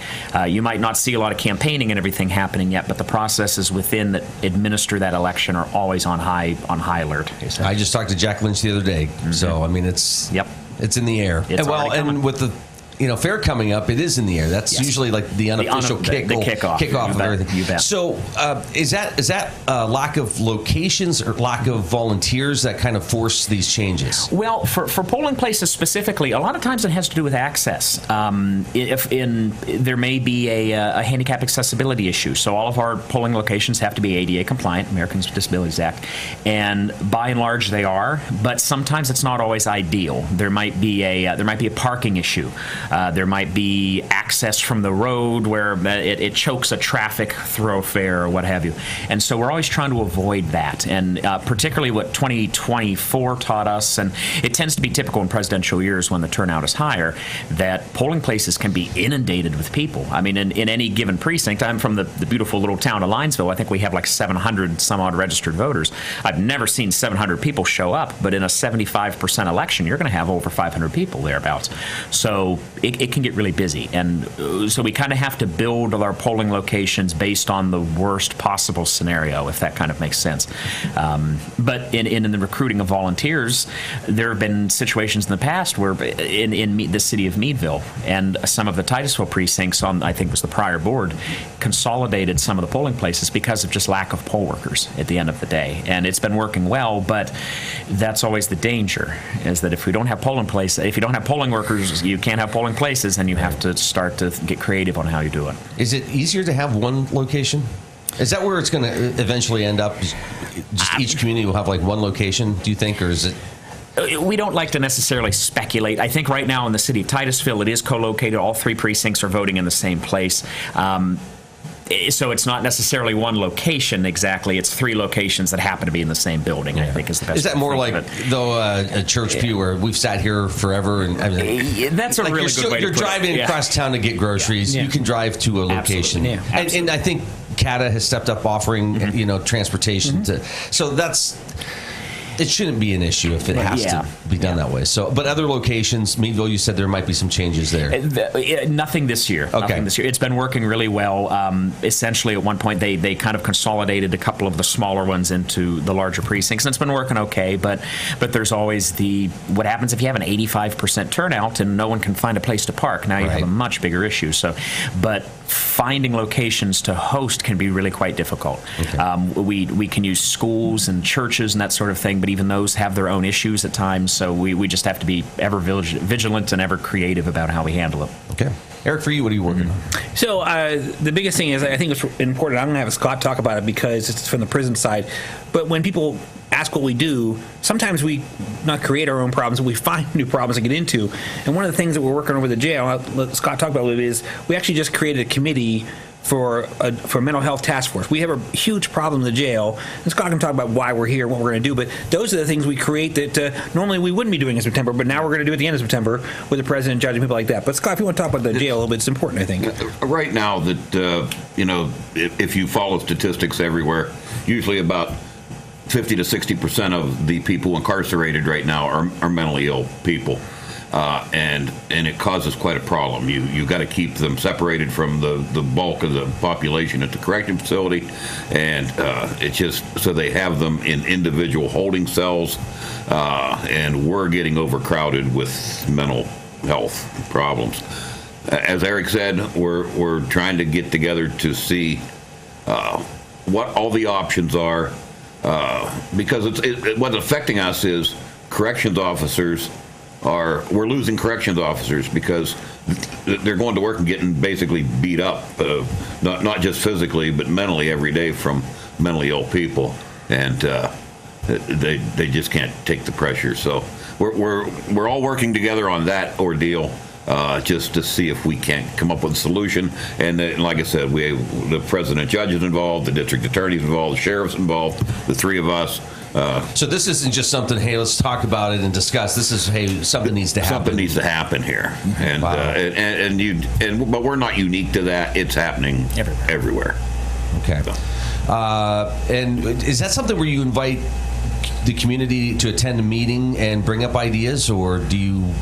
You might not see a lot of campaigning and everything happening yet, but the processes within that administer that election are always on high alert. I just talked to Jack Lynch the other day, so I mean it's in the air. And with the fair coming up, it is in the air. That's usually like the unofficial kickoff of everything. You bet. So is that lack of locations or lack of volunteers that kind of force these changes? Well, for polling places specifically, a lot of times it has to do with access. There may be a handicap accessibility issue, so all of our polling locations have to be ADA compliant, Americans with Disabilities Act, and by and large they are. But sometimes it's not always ideal. There might be a parking issue. There might be access from the road where it chokes a traffic thoroughfare or what have you. And so we're always trying to avoid that. And particularly what 2024 taught us, and it tends to be typical in presidential years when the turnout is higher, that polling places can be inundated with people. I mean, in any given precinct, I'm from the beautiful little town of Linesville. I think we have like 700 some odd registered voters. I've never seen 700 people show up, but in a 75% election, you're going to have over 500 people thereabouts. So it can get really busy, and so we kind of have to build our polling locations based on the worst possible scenario, if that kind of makes sense. But in the recruiting of volunteers, there have been situations in the past where in the city of Meadville and some of the Titusville precincts on, I think it was the prior board, consolidated some of the polling places because of just lack of poll workers at the end of the day. And it's been working well, but that's always the danger, is that if you don't have polling workers, you can't have polling places, and you have to start to get creative on how you do it. Is it easier to have one location? Is that where it's going to eventually end up? Just each community will have like one location, do you think, or is it? We don't like to necessarily speculate. I think right now in the city of Titusville, it is co-located. All three precincts are voting in the same place. So it's not necessarily one location exactly. It's three locations that happen to be in the same building, I think is the best. Is that more like, though, a church pew where we've sat here forever? And that's a really good way to put it. You're driving across town to get groceries. You can drive to a location. And I think CATA has stepped up offering transportation. So that's... It shouldn't be an issue if it has to be done that way. So, but other locations, Meadville, you said there might be some changes there. Nothing this year. Okay. Nothing this year. It's been working really well. Essentially, at one point, they kind of consolidated a couple of the smaller ones into the larger precincts, and it's been working okay. But there's always what happens if you have an 85% turnout and no one can find a place to park? Now you have a much bigger issue. But finding locations to host can be really quite difficult. Okay. We can use schools and churches and that sort of thing, but even those have their own issues at times, so we just have to be ever vigilant and ever creative about how we handle it. Okay. Eric, for you, what are you working on? So the biggest thing is, I think it's important, I'm going to have Scott talk about it because it's from the prison side, but when people ask what we do, sometimes we not create our own problems, we find new problems to get into. And one of the things that we're working on with the jail, I'll let Scott talk about a little bit, is we actually just created a committee for a mental health task force. We have a huge problem in the jail, and Scott can talk about why we're here, what we're going to do, but those are the things we create that normally we wouldn't be doing in September, but now we're going to do at the end of September with the president, judge, and people like that. But Scott, if you want to talk about the jail a little bit, it's important, I think. Right now, that if you follow statistics everywhere, usually about 50 to 60% of the people incarcerated right now are mentally ill people. And it causes quite a problem. You got to keep them separated from the bulk of the population at the correctional facility, and it's just so they have them in individual holding cells, and we're getting overcrowded with mental health problems. As Eric said, we're trying to get together to see what all the options are, because what's affecting us is corrections officers. We're losing corrections officers because they're going to work and getting basically beat up, not just physically but mentally every day from mentally ill people, and they just can't take the pressure. So we're all working together on that ordeal, just to see if we can't come up with a solution. And like I said, we have the president judge is involved, the district attorney's involved, the sheriff's involved, the three of us. So this isn't just something, hey, let's talk about it and discuss. This is, hey, something needs to happen. Something needs to happen here. And, wow. But we're not unique to that. It's happening everywhere. Okay. And is that something where you invite the community to attend a meeting and bring up ideas, or do you...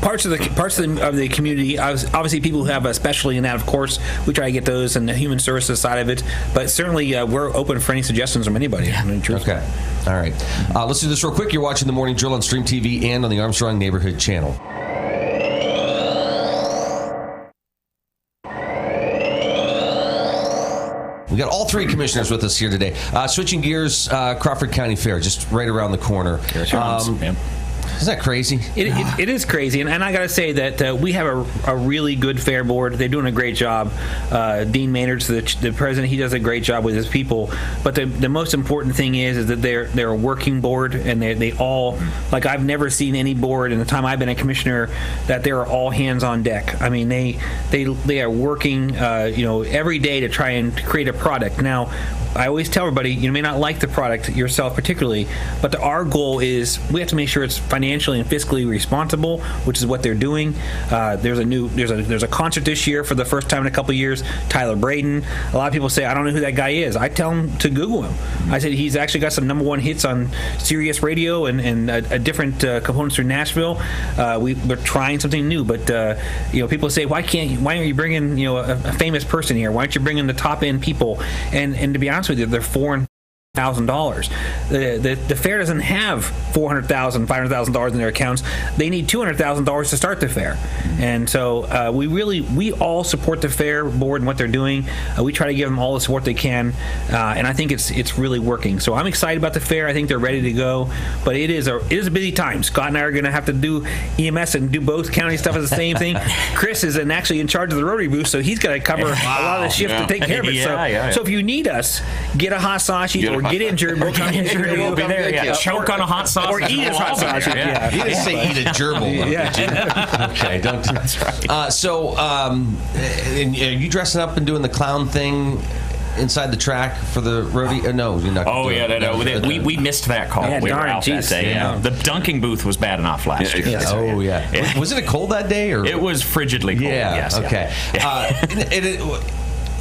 Parts of the community, obviously people who have a specialty in that, of course, we try to get those, and the human services side of it. But certainly, we're open for any suggestions from anybody. Yeah. Okay. All right. Let's do this real quick. You're watching The Morning Drill on Stream TV and on the Armstrong Neighborhood Channel. We got all three commissioners with us here today. Switching gears, Crawford County Fair, just right around the corner. Isn't that crazy? It is crazy, and I got to say that we have a really good fair board. They're doing a great job. Dean Maynard's the president. He does a great job with his people. But the most important thing is that they're a working board, and they all, like, I've never seen any board in the time I've been a commissioner that they're all hands on deck. I mean, they are working every day to try and create a product. Now, I always tell everybody, you may not like the product yourself particularly, but our goal is we have to make sure it's financially and fiscally responsible, which is what they're doing. There's a concert this year for the first time in a couple of years, Tyler Braden. A lot of people say, I don't know who that guy is. I tell them to Google him. I said he's actually got some #1 hits on Sirius Radio and different components through Nashville. We're trying something new, but people say, why aren't you bringing a famous person here? Why aren't you bringing the top end people? And to be honest with you, they're $400,000. The fair doesn't have $400,000, $500,000 in their accounts. They need $200,000 to start the fair, and so we all support the fair board and what they're doing. We try to give them all the support they can, and I think it's really working. So I'm excited about the fair. I think they're ready to go, but it is a busy time. Scott and I are going to have to do EMS and do both county stuff at the same thing. Chris is actually in charge of the Rotary booth, so he's got to cover a lot of the shift to take care of it. So if you need us, get a hot sausage or get injured. We'll come injured. We'll be there. Yeah. Choke on a hot sausage. Or eat a hot sausage. Yeah. You didn't say eat a gerbil. Okay, don't. That's right. So, and you dressing up and doing the clown thing inside the track for the rodeo? No, you're not. Oh yeah, no. We missed that call. Yeah, we were out that day. Yeah. The dunking booth was bad enough last year. Yes. Oh yeah. Was it cold that day or? It was frigidly cold. Yeah. Yes. Okay.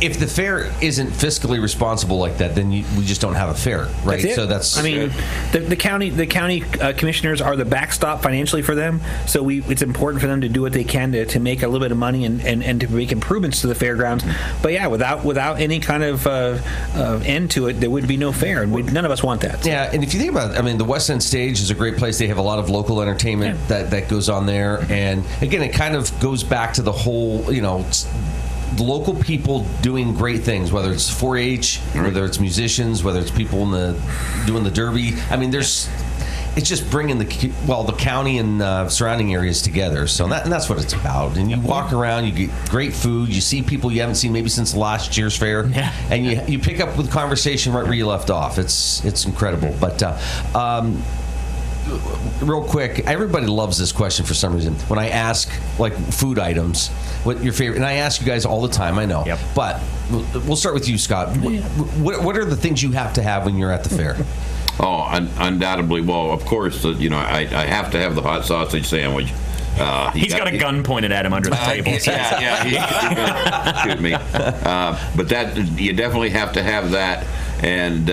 If the fair isn't fiscally responsible like that, then we just don't have a fair, right? So that's. I mean, the county commissioners are the backstop financially for them. So it's important for them to do what they can to make a little bit of money and to make improvements to the fairgrounds. But yeah, without any kind of end to it, there would be no fair, and none of us want that. Yeah, and if you think about it, I mean, the West End Stage is a great place. They have a lot of local entertainment that goes on there, and again, it kind of goes back to the whole, the local people doing great things, whether it's 4-H, whether it's musicians, whether it's people doing the derby. I mean, it's just bringing the county and surrounding areas together. So that's what it's about. And you walk around, you get great food, you see people you haven't seen maybe since last year's fair, and you pick up with conversation right where you left off. It's incredible. But real quick, everybody loves this question for some reason. When I ask, like, food items, what your favorite, and I ask you guys all the time, I know. Yep. But we'll start with you, Scott. What are the things you have to have when you're at the fair? Oh, undoubtedly. Well, of course, I have to have the hot sausage sandwich. He's got a gun pointed at him under the table. He's going to shoot me. But you definitely have to have that. and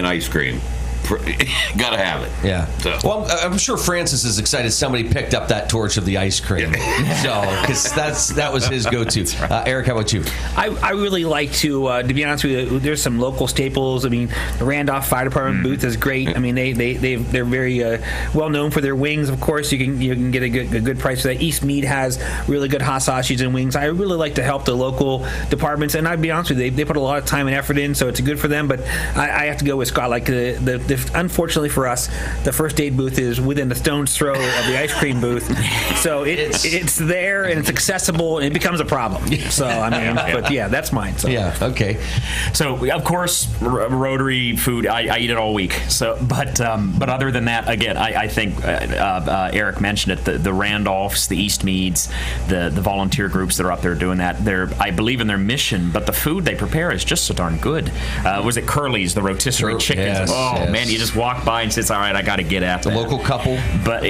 ice cream. Gotta have it. Yeah. So. Well, I'm sure Francis is excited somebody picked up that torch of the ice cream. So, because that was his go-to. Eric, how about you? I really like to be honest with you, there's some local staples. I mean, the Randolph Fire Department booth is great. I mean, they're very well known for their wings. Of course, you can get a good price for that. East Mead has really good hot sausages and wings. I really like to help the local departments, and I'd be honest with you, they put a lot of time and effort in, so it's good for them. But I have to go with Scott. Like unfortunately for us, the first aid booth is within a stone's throw of the ice cream booth, so it's there and it's accessible, and it becomes a problem. So I mean, but yeah, that's mine. So. Yeah. Okay. So of course, Rotary food, I eat it all week. So, but other than that, again, I think Eric mentioned it. The Randolphs, the East Meads, the volunteer groups that are up there doing that. I believe in their mission, but the food they prepare is just so darn good. Was it Curly's, the rotisserie chickens? Yes. Man, you just walk by and say, "All right, I got to get at the that." local couple. But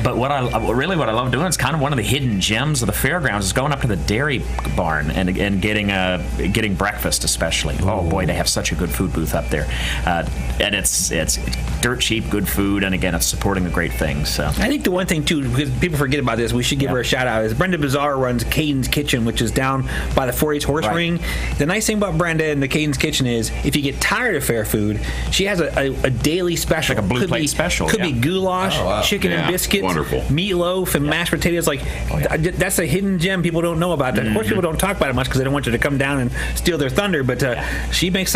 but what I love doing is kind of one of the hidden gems of the fairgrounds is going up to the dairy barn and getting breakfast, especially. Ooh. Oh boy, they have such a good food booth up there, and it's dirt cheap, good food, and again, it's supporting a great thing. So I think the one thing too, because people forget about this, we should give her a shout out. Is Brenda Bazaar runs Caden's Kitchen, which is down by the 4-H horse ring. The nice thing about Brenda and the Caden's Kitchen is, if you get tired of fair food, she has a daily special, like a blue plate special. Could be goulash, chicken and biscuits, meatloaf, and mashed potatoes. Like that's a hidden gem people don't know about. That. Of course, people don't talk about it much because they don't want you to come down and steal their thunder. But she makes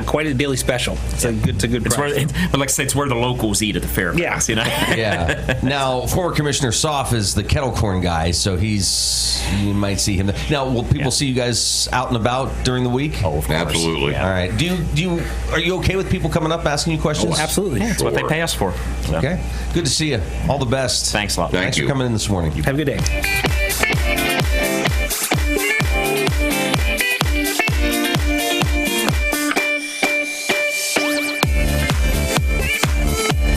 quite a daily special. It's a good price. But like I say, it's where the locals eat at the fair. Yeah, you know. Yeah. Now, former Commissioner Soff is the kettle corn guy, so you might see him. Now, will people see you guys out and about during the week? Oh, of course. Absolutely. All right. Are you okay with people coming up asking you questions? Oh, absolutely. That's what they pay us for. So. Okay. Good to see you. All the best. Thanks a lot. Thanks for coming in this morning. Have a good day.